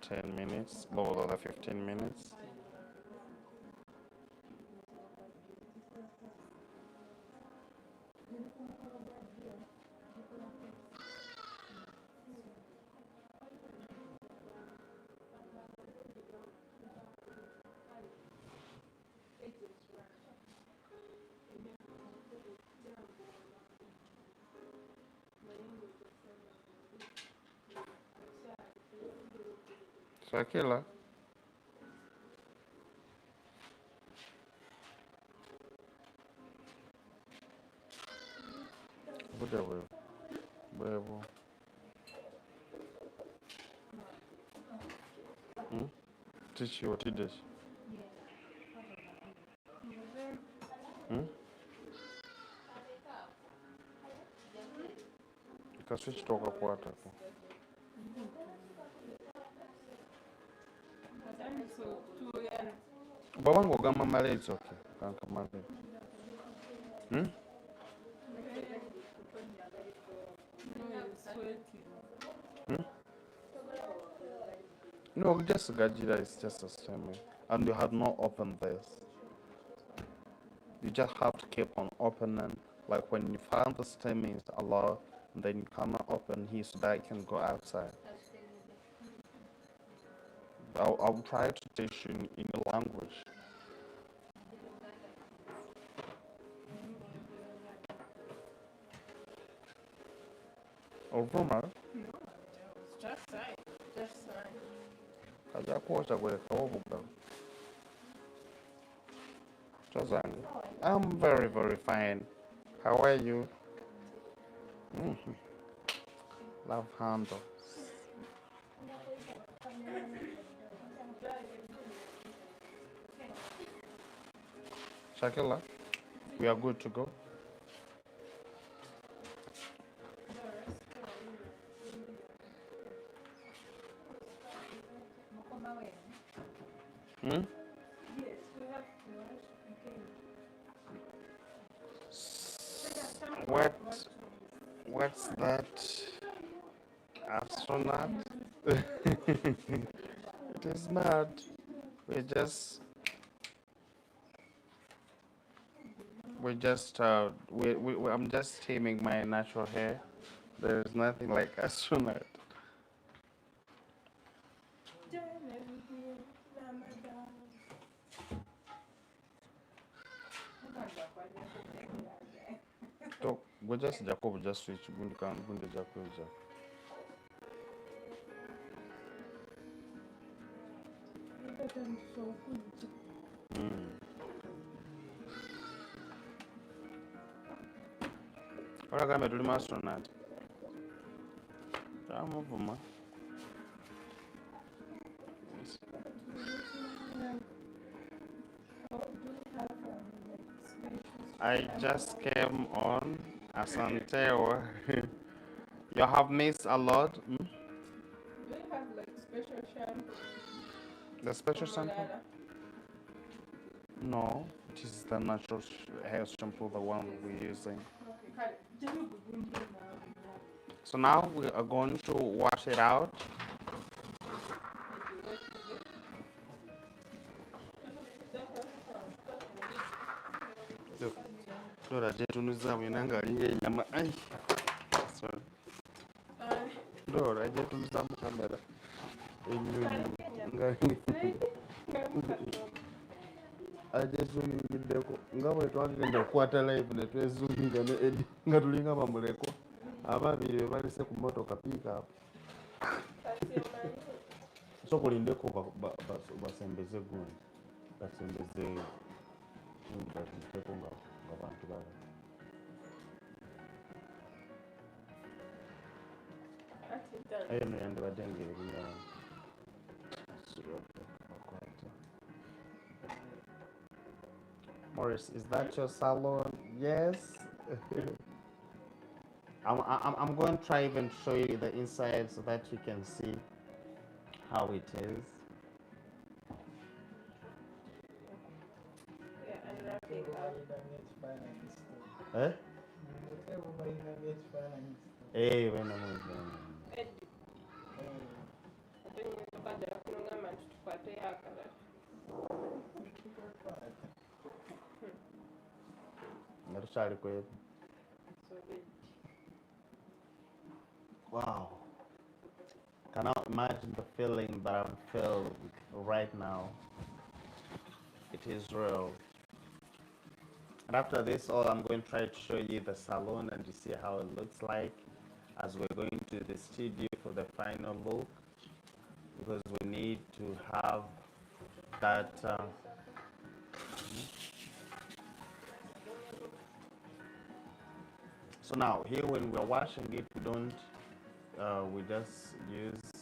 10 minutes or the 15 minutes. Shakila, whatever, whatever. Hmm? Teach you what it is. Hmm? Kaswitch toka kwata. Babangu gama male, it's okay. Kanka male. Hmm? Hmm? No, just Gajira is just a stem. And you have not opened this. You just have to keep on opening. Like when you find the stem is a lot, then you cannot open here so that it can go outside. I'll try to teach you in your language. Ovuma, kaja kuosha kweka ovuga. Chazangu. I'm very, very fine. How are you? Mhm. Love handle. Shakila, we are good to go. Hmm? What? What's that? Astronaut? It is not. We just, I'm just taming my natural hair. There is nothing like astronaut. So we just Jacob just switch gunde Jacob. Ora kama tuli astronaut. Tamuvuma. I just came on Asante. You have missed a lot. Do you have like special shampoo? The special shampoo? No, it is the natural hair shampoo, the one we're using. So now we are going to wash it out. Dora jetunuza mwenanga alinga nyama. Ai. Sorry. Dora jetunuza mu kamera. Enyonyi ngani. Ajetunuza nga bwe twagenda okukwata live ne twezuminga ne Eddie nga tulinga bamuleko ababiri be balese ku motoka piika so kulindeko basembeze gundi basembeze gundi batiteko nga bantu baba ayo no yandibadde ng'eriya Maurice, is that your salon? Yes. I'm going to try even show you the inside so that you can see how it is. Eh? Eh, when I'm wow. Cannot imagine the feeling that I'm feeling right now. It is real. And after this, I'm going to try to show you the salon and to see how it looks like as we're going to the studio for the final look, because we need to have that so now here when we're washing it, we don't we just use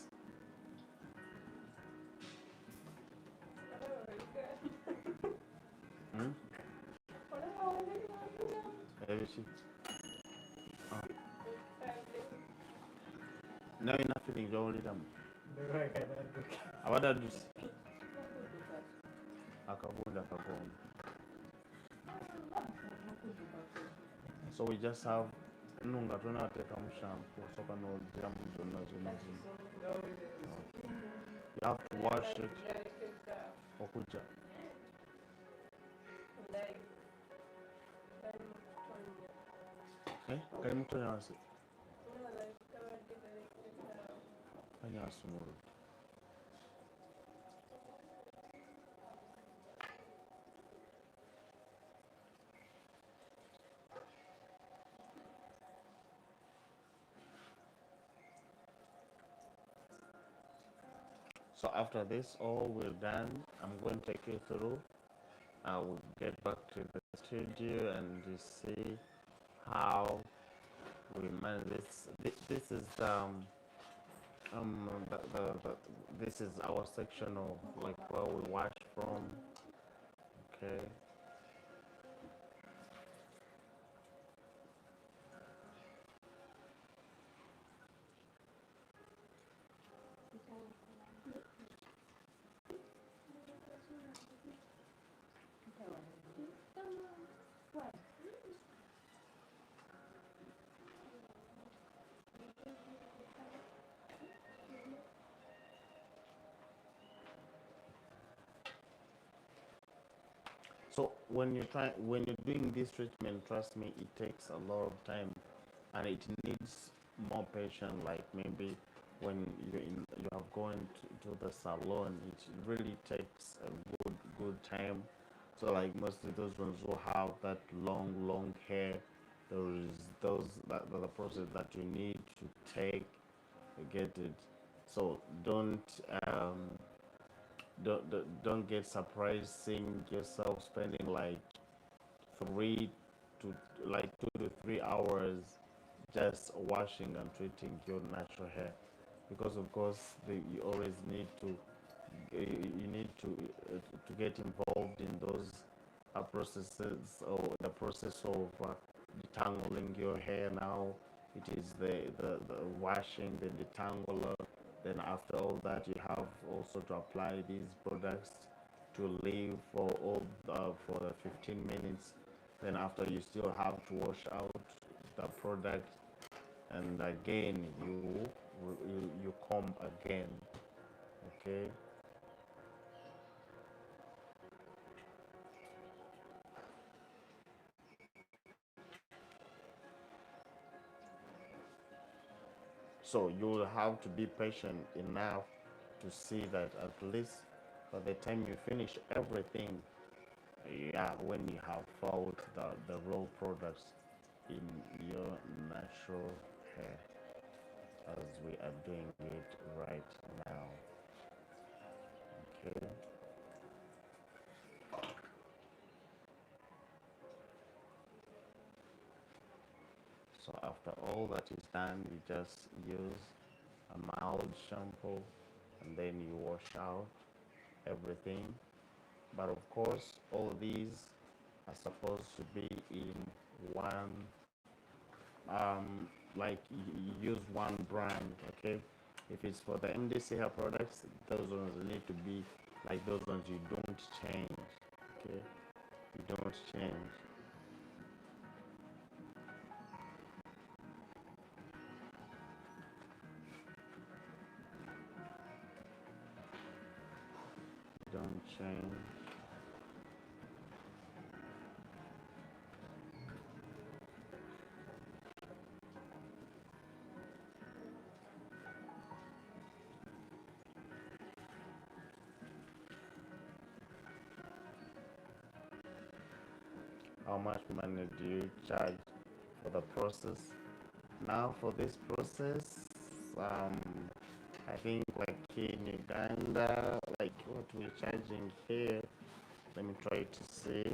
no, enough feeling already done. Abada juice akabunda kagomba. So we just have nunga tunateka mu shampoo soka no jira mu zonna zonna. You have to wash it okuja. Eh? Kali mutonya wasi. Anya sumuru. So after this all we're done, I'm going to take you through. I will get back to the studio and you see how we manage this. This is this is our section of like where we wash from. Okay. So when you're doing this treatment, trust me, it takes a lot of time, and it needs more patience. Like maybe when you have gone to the salon, it really takes a good time So like mostly those ones who have that long hair, there is the process that you need to take to get it. So don't get surprised seeing yourself spending like three to 2 to 3 hours just washing and treating your natural hair, because of course you always need to to get involved in those processes, or the process of detangling your hair. Now it is the washing, the detangler. Then after all that, you have also to apply these products to leave for for the 15 minutes. Then after, you still have to wash out the product, and again you comb again. Okay. So you will have to be patient enough to see that at least by the time you finish everything, yeah, when you have found the raw products in your natural hair, as we are doing it right now. Okay. So after all that is done, you just use a mild shampoo, and then you wash out everything. But of course, all these are supposed to be in one, like use one brand. Okay. If it's for the MDC hair products, those ones need to be like those ones you don't change. Okay. You don't change. Don't change. How much money do you charge for the process? Now for this process, I think like in Uganda, like what we're charging here. Let me try to see.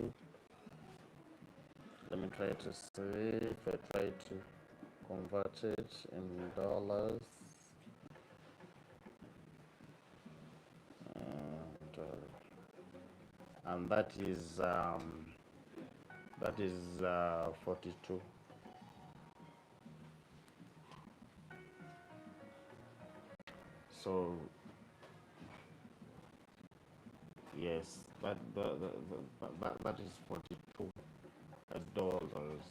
Let me try to see if I try to convert it in dollars. And, and that is 42. So yes, that is 42 dollars.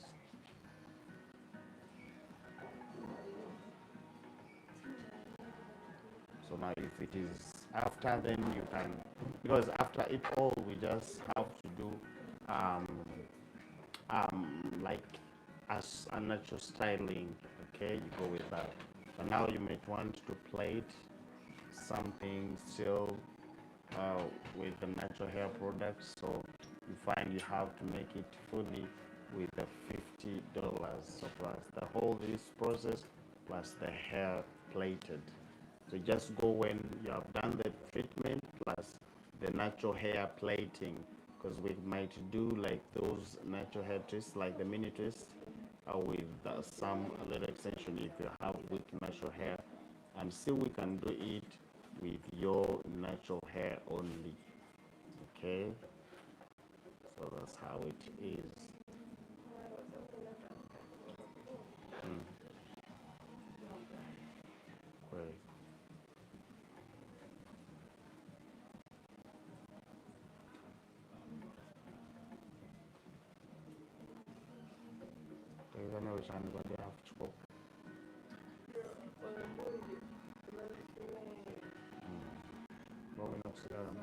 So now if it is after, then you can, because after it all we just have to do um like as a natural styling. Okay, you go with that. But now you might want to plate something still with the natural hair products, so you find you have to make it fully with the $50. So plus the whole this process plus the hair plated. So just go when you have done the treatment plus the natural hair plating, because we might do like those natural hair twists, like the mini twist, with some little extension if you have weak natural hair, and still we can do it with your natural hair only. Okay, so that's how it is. Great. There's another channel, but they have to go. But we're not together.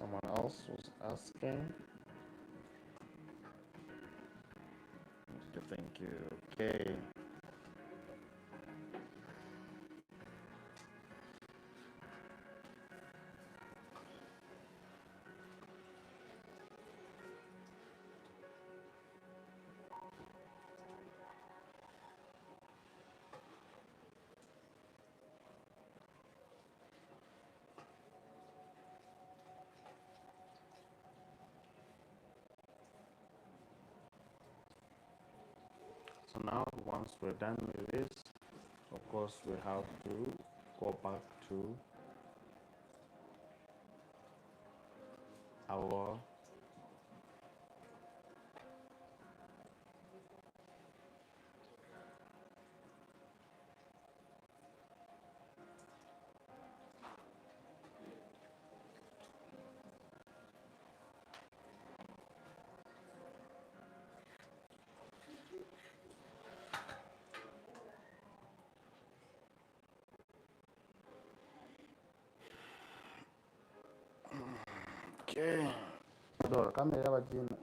Someone else was asking. Thank you. Okay. So now, once we're done with this, of course, we have to go back to our okay. Dora, kamera bagina.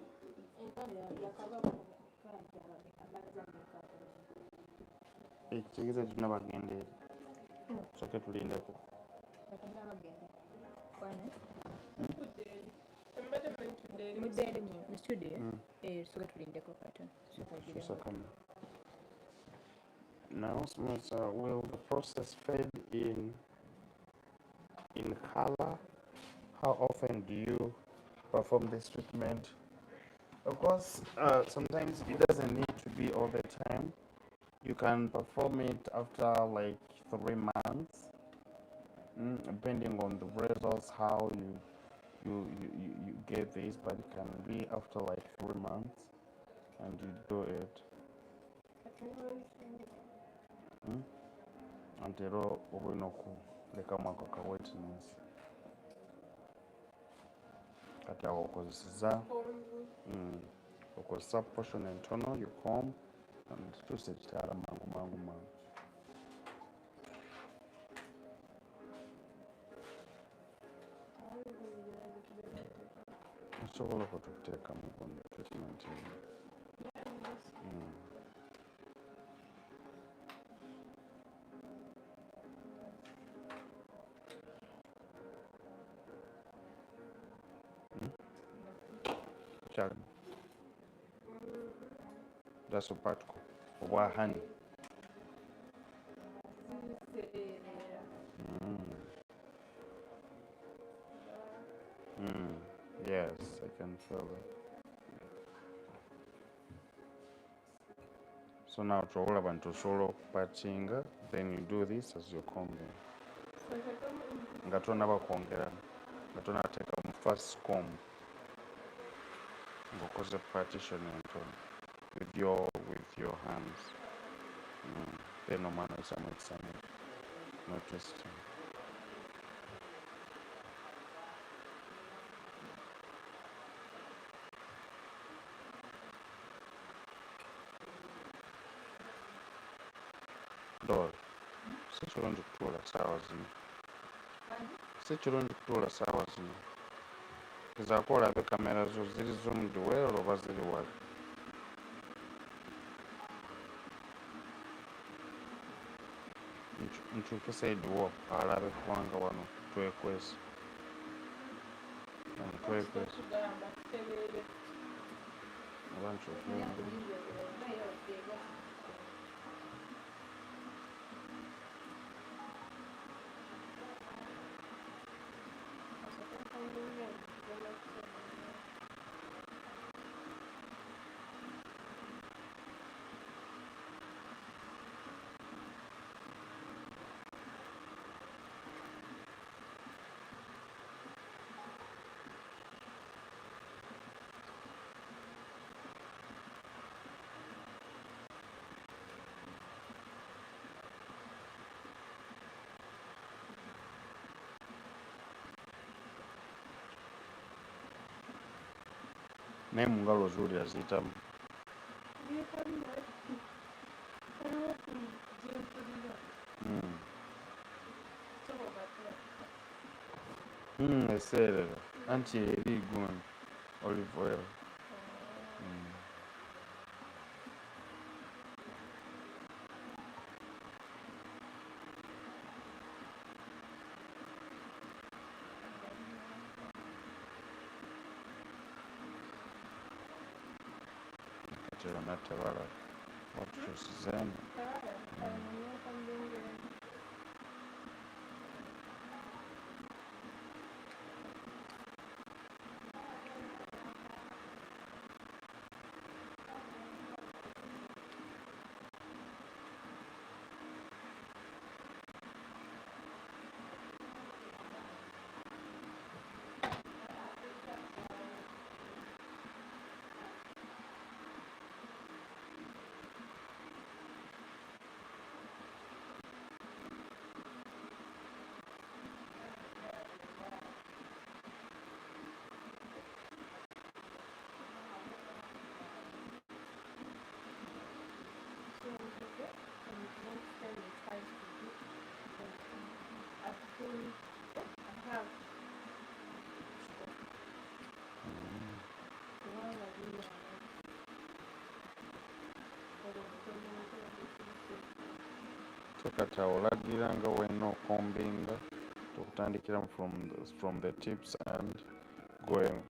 Ekigezo tuna bagendera. Soke tulindeko. Now, will the process fade in color? How often do you perform this treatment? Of course, sometimes it doesn't need to be all the time. You can perform it after like 3 months, depending on the results, how you get this, but it can be after like 3 months and you do it. Antero obwinoku lekamwako ka wetness kati awo okozesa portion entono you comb and tuuse ekitaala mangu osobola okututeeka mu treatment kyali that's a particle obwa honey. Yes, I can feel it. So now toolaba nti osobola okupatchinga, then you do this as you're combing. Nga tonaba kwongera, nga tonateeka mu first comb ng'okoze partition entono with your hands. Then omwana oyisamu ekisamu no twisting. Dora, si kirungi kutuula saawa zino. Si kirungi kutuula saawa zino. Gezaako olabe kamera zo ziri zoomed well oba ziri wali. Nkyuke side wo alabe kubanga wano twekwese. Twekwese. Oba nkyuke naye mu ngalo zuwulira ziyitamu. Eseerera. anti-erigun olive oil. Kati bonna tebala watutuusizeemu. So kati awo olagira nga wenna okombinga okutandikira from the tips and going.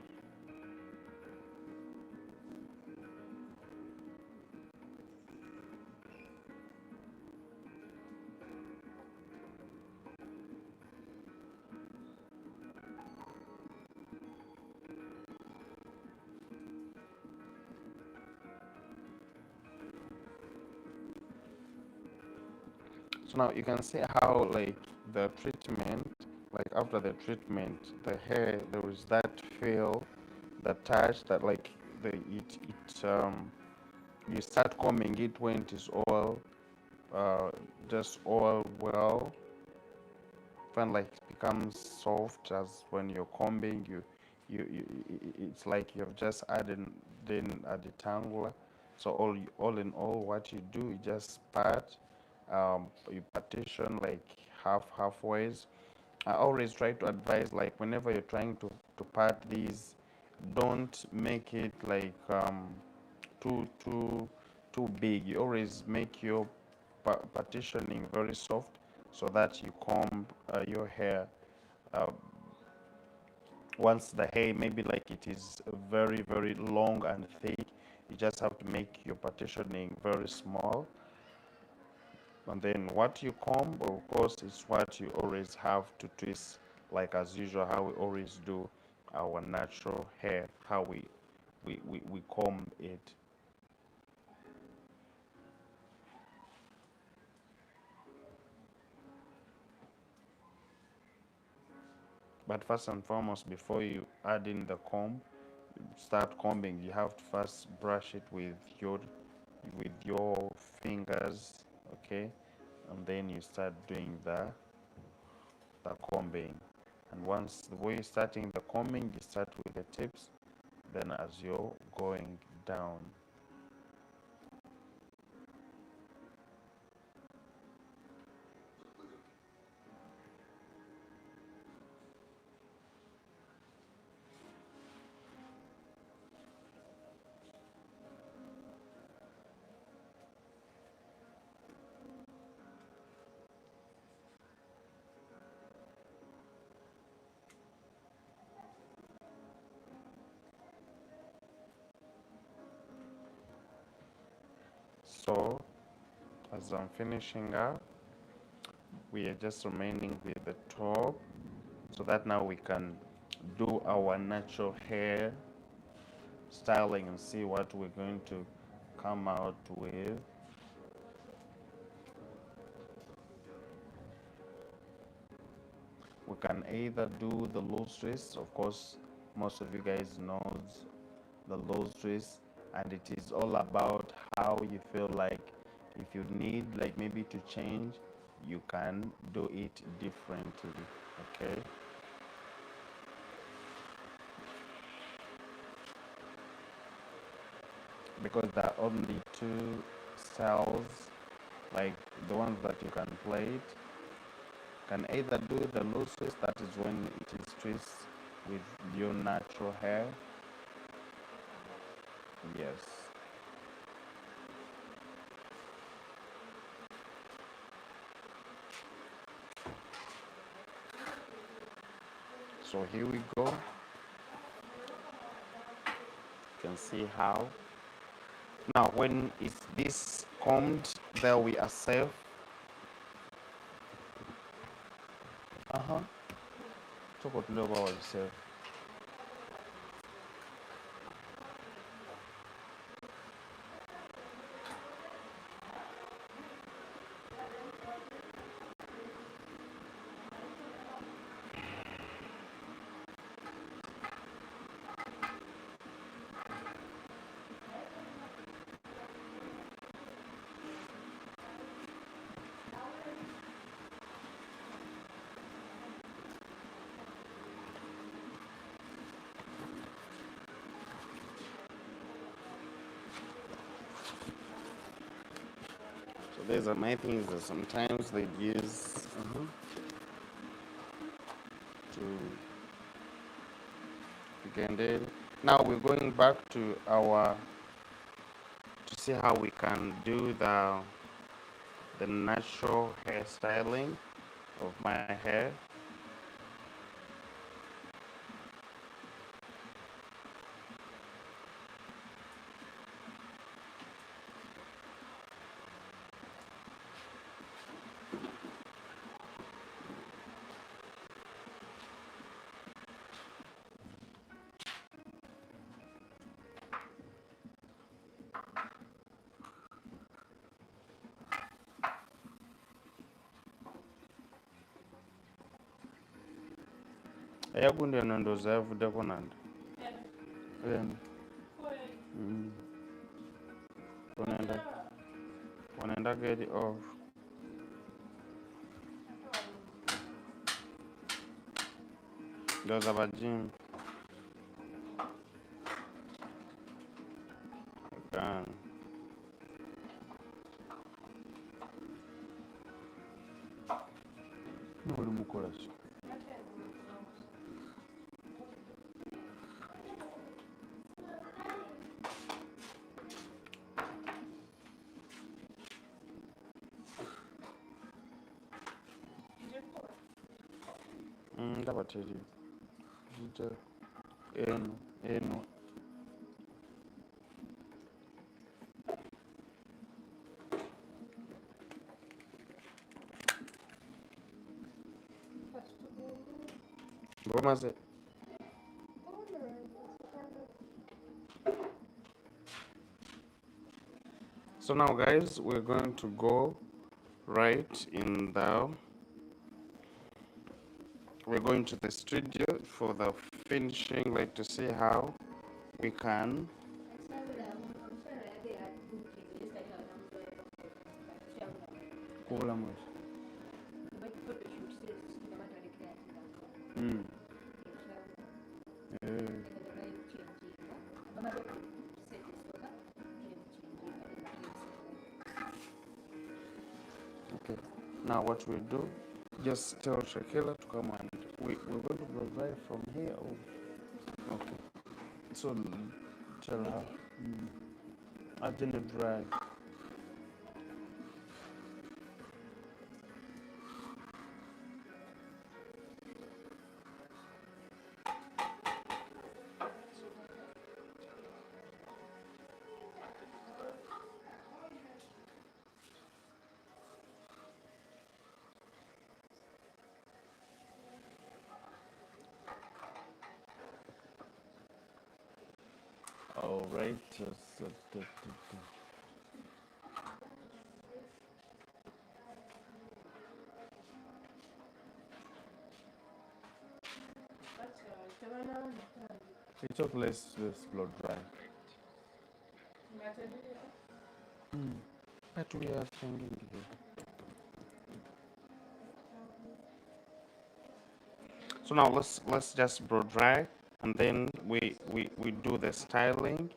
So now you can see how like the treatment, like after the treatment, the hair, there is that feel, the touch that like you start combing it when it is all just all well, then like it becomes soft as when you're combing it's like you've just added then a detangler. So all in all, what you do, you just part, you partition like halfways. I always try to advise, like whenever you're trying to part these, don't make it like too big. You always make your partitioning very soft so that you comb your hair. uh, Once the hair maybe like it is very long and thick, you just have to make your partitioning very small, and then what you comb, of course, is what you always have to twist, like as usual how we always do our natural hair, how we comb it. But first and foremost, before you add in the comb, start combing, you have to first brush it with your fingers, okay, and then you start doing the combing. And once the way you're starting the combing, you start with the tips, then as you're going down. So as I'm finishing up, we are just remaining with the top, so that now we can do our natural hair styling and see what we're going to come out with. We can either do the loose twist, of course most of you guys knows the loose twist, and it is all about how you feel. Like if you need like maybe to change, you can do it differently, okay. Because there are only two styles, like the ones that you can play it, can either do the loose twist, that is when it is twist with your natural hair. Yes. So here we go. You can see how. Now when it's this combed, there we are safe. Talk about yourself. So these are my things that sometimes they use to begin it. Now we're going back to our to see how we can do the natural hairstyling of my hair. Yakunde nondo zavude konanda. Wanaenda get it off. Those are gym. Again. No, mukola so. Ndabateri. Eno. Ngomaze. So now guys, we're going to go right in the we're going to the studio for the finishing, like to see how we can okay. Now what we do, just tell Shakila to come and we're going to go right from here. Okay. So tell her. I didn't drive. All right. It's okay. Let's blow dry. But we are thinking here. So now let's just blow dry, and then we do the styling.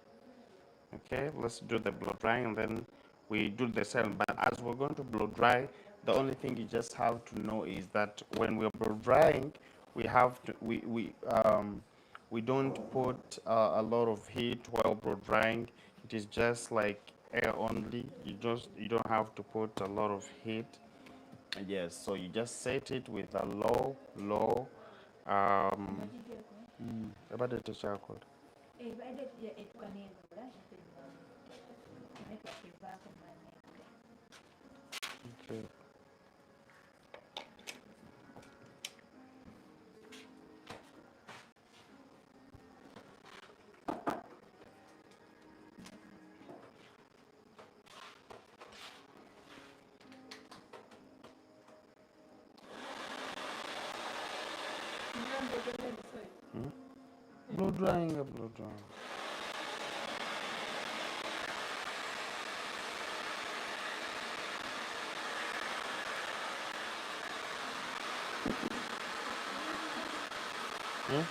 Okay, let's do the blow drying, and then we do the styling. But as we're going to blow dry, the only thing you just have to know is that when we're blow drying, we have to we don't put a lot of heat while blow drying. It is just like air only. You don't have to put a lot of heat. Yes, so you just set it with a low. Um, about the charcoal. Okay. Blow drying, blow drying. Hmm?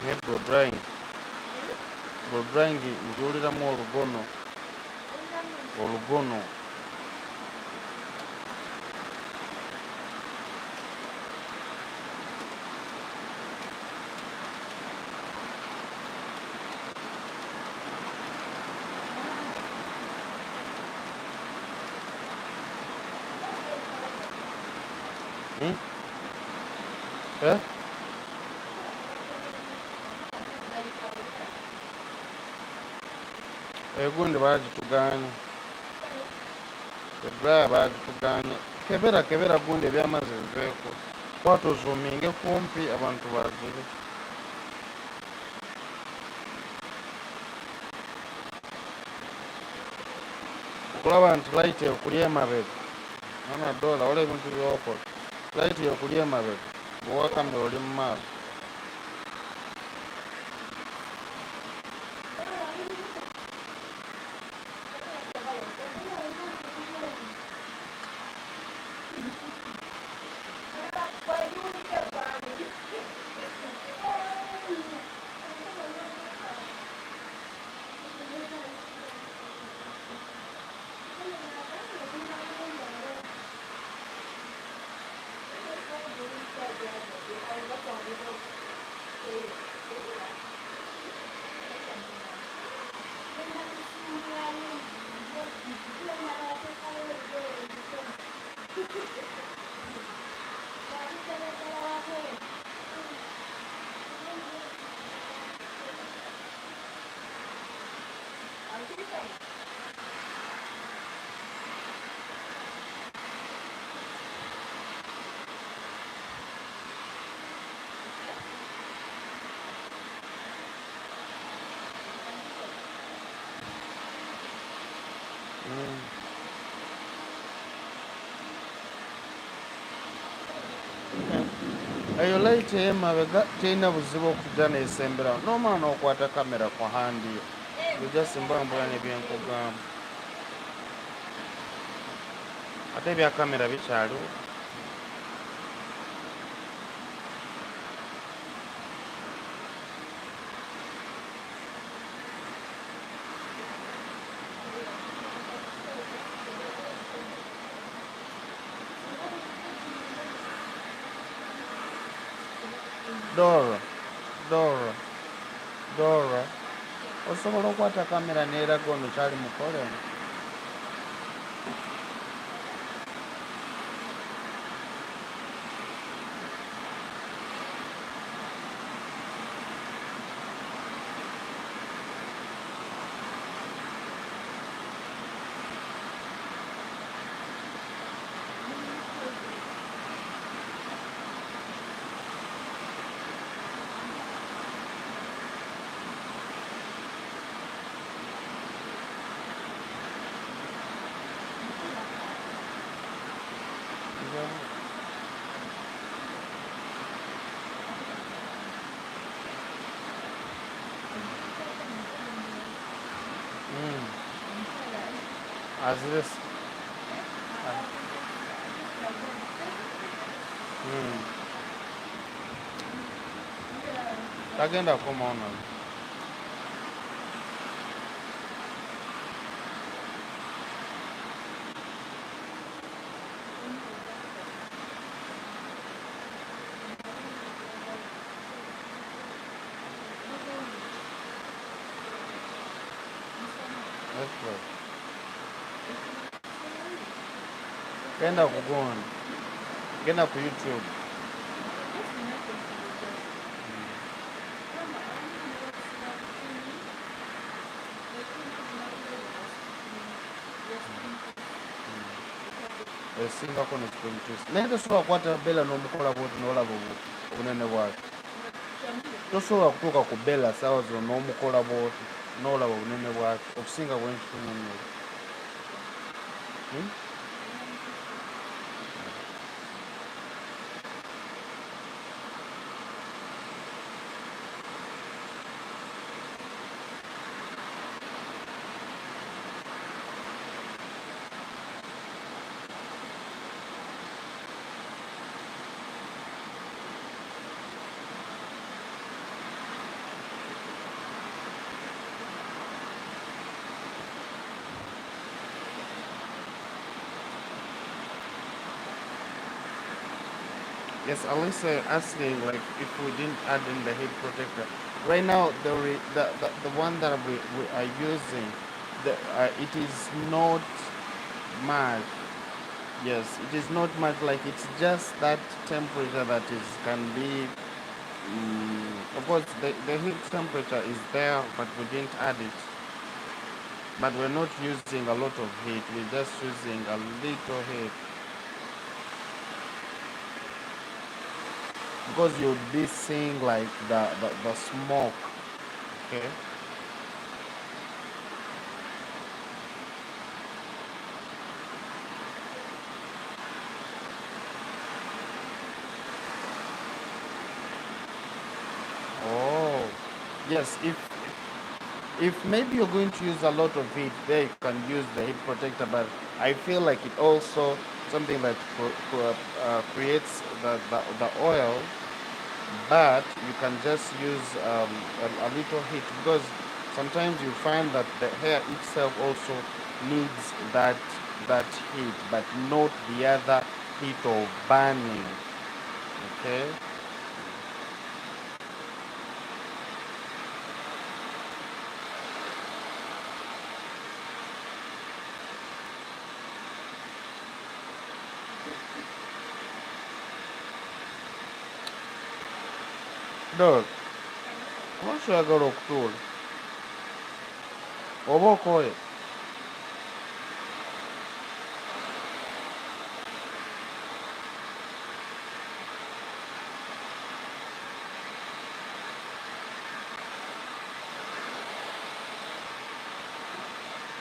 Yeah, blow drying. Blow drying, njuliramu olugono. Olugono. Hmm? Eh? Egundi bagituganye. Ebraya bagituganye. Kebera gundi ebyamaze biveeko. Twatuzuuminge kumpi abantu bagire. Okulaba nti light ekuli emabega. Nona dola wala ebintu byokola. Light ekuli emabega. Bw'owa kamera oli mu maaso. Eyo light ey'emabega terina buzibu okujja n'esemberawo. N'omala n'okwata kamera ku handi yo. Ojja simbambula ne byenkugamba. Ate ebya kamera bikyaliwo. Dora, osobola okwata kamera n'eraga ono kyali mukole. Mm. Inshallah. As this. Just like that. Mm. Yeah. Tagenda kumaona. That's right. Genda kugona. Genda ku YouTube. Esingako nekikwintisa naye tosobola kukwata bela n'omukola bwoti n'olaba obunene bwake. Tosobola kutuuka ku bela saawa zino n'omukola bwoti n'olaba obunene bwake okusinga bwenkitununula. Yes, Alyssa asking like if we didn't add in the heat protector. Right now, the one that we are using, it is not much. Yes, it is not much. Like it's just that temperature that is can be. Of course, the heat temperature is there, but we didn't add it. But we're not using a lot of heat. We're just using a little heat. Because you'll be seeing like the smoke. Okay. Oh, yes. If maybe you're going to use a lot of heat, there you can use the heat protector. But I feel like it also something that creates the oil. But you can just use a little heat because sometimes you find that the hair itself also needs that heat, but not the other heat of burning. Okay. Dog, I'm not sure I got a tool. Oba okoye.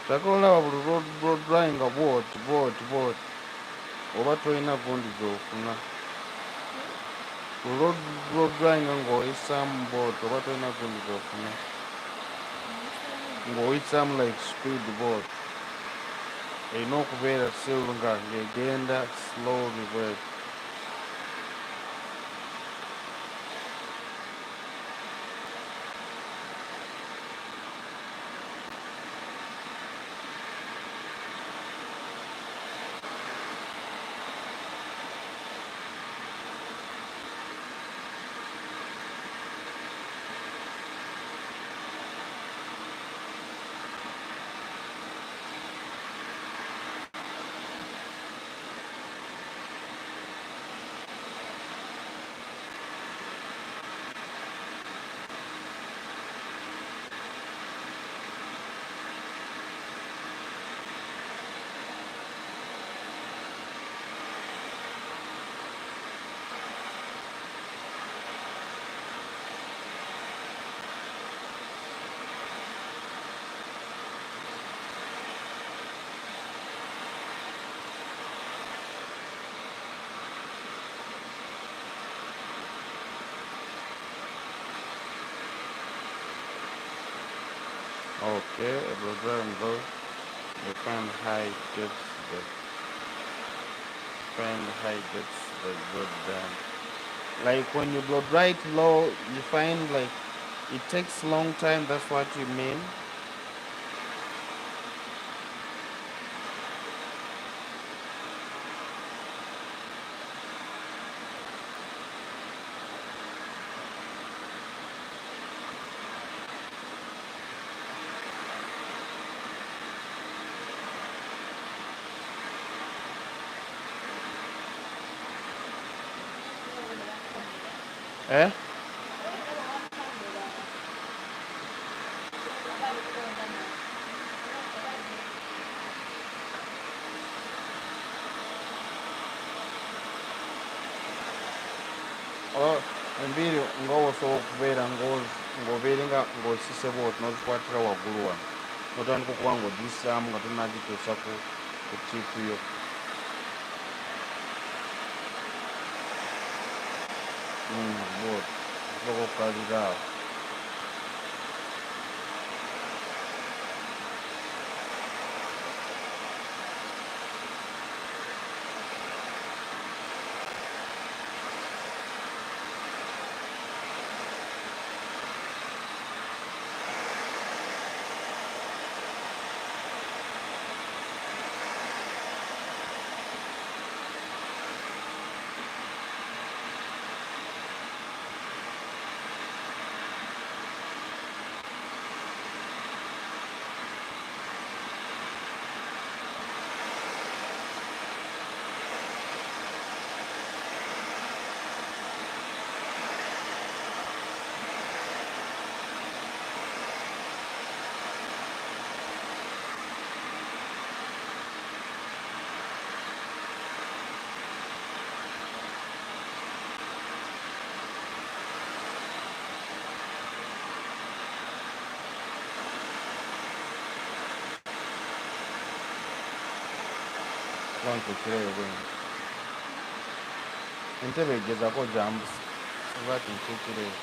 Takola buli drawing bwoti oba tolina gundi gy'ofuna. Drawing ng'oyisaamu bwoti oba tolina gundi gy'ofuna. Ng'oyisaamu like speed bwoti. Erina okubeera still nga ng'egenda slowly bweti. Okay, blow dry and go. You find how it gets the good done. Like when you blow dry it low, you find like it takes long time. That's what you mean. Eh? Oh, mbiri ngawosobola okubeera ng'obeere nga ng'osise bw'oti n'ozikwatira waggulu wano n'otandika okuba ng'ogissaamu nga tonagituusa ku tiipu yo. Bw'oti osobola okukalira awo. Bankukirayo bwino. Entebe egezaako gyambusa. Oba ati nkuukirayo.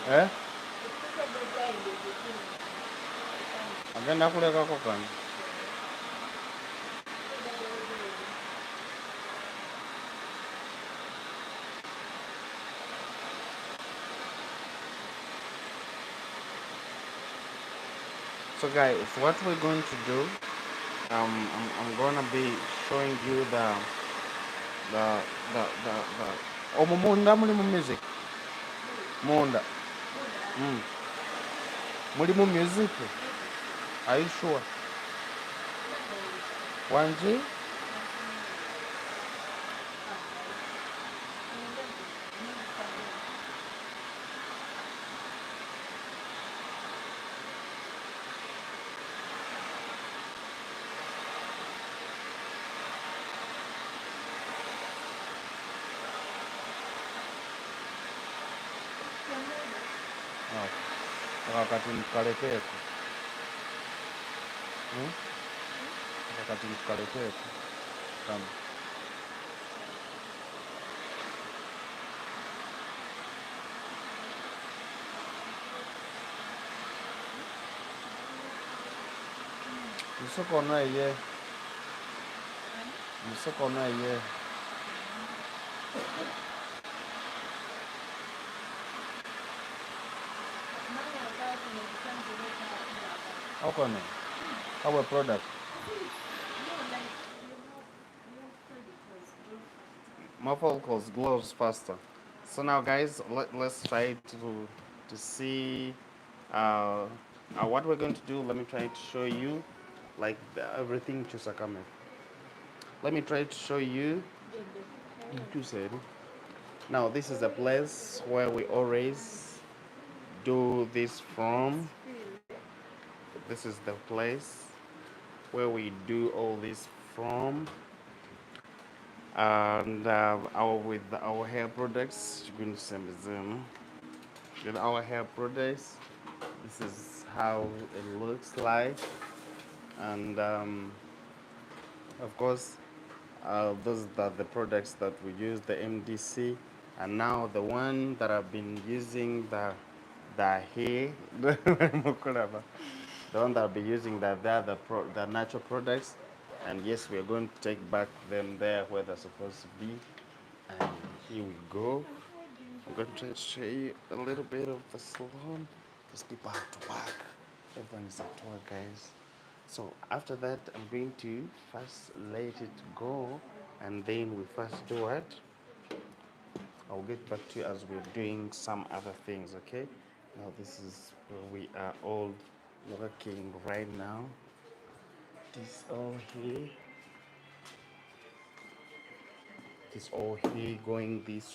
Eh? Agenda kulekako kano. So guys, what we're going to do, I'm gonna be showing you the munda mulimu music. Munda. Mulimu music. Are you sure? Wanji? Wakati mkalekeeko. Hmm? Wakati nikukaletee tu. Kama. Msoko na ye. Msoko na ye. How come? Our product. My follicles glows faster. So now, guys, let's try to see uh, what we're going to do. Let me try to show you, like everything to Sakame. Let me try to show you. You said. Now, this is the place where we always do this from. This is the place where we do all this from. And our with our hair products, you're going to send them. With our hair products, this is how it looks like, and of course, those are the products that we use, the MDC, and now the one that I've been using, the hair, the one that I'll be using, the natural products, and yes, we're going to take back them there where they're supposed to be, and here we go. I'm going to try to show you a little bit of the salon. These people have to work. Everyone is at work, guys. So after that, I'm going to first let it go, and then we first do it. I'll get back to you as we're doing some other things, okay? Now this is where we are all working right now. This all here. This all here going this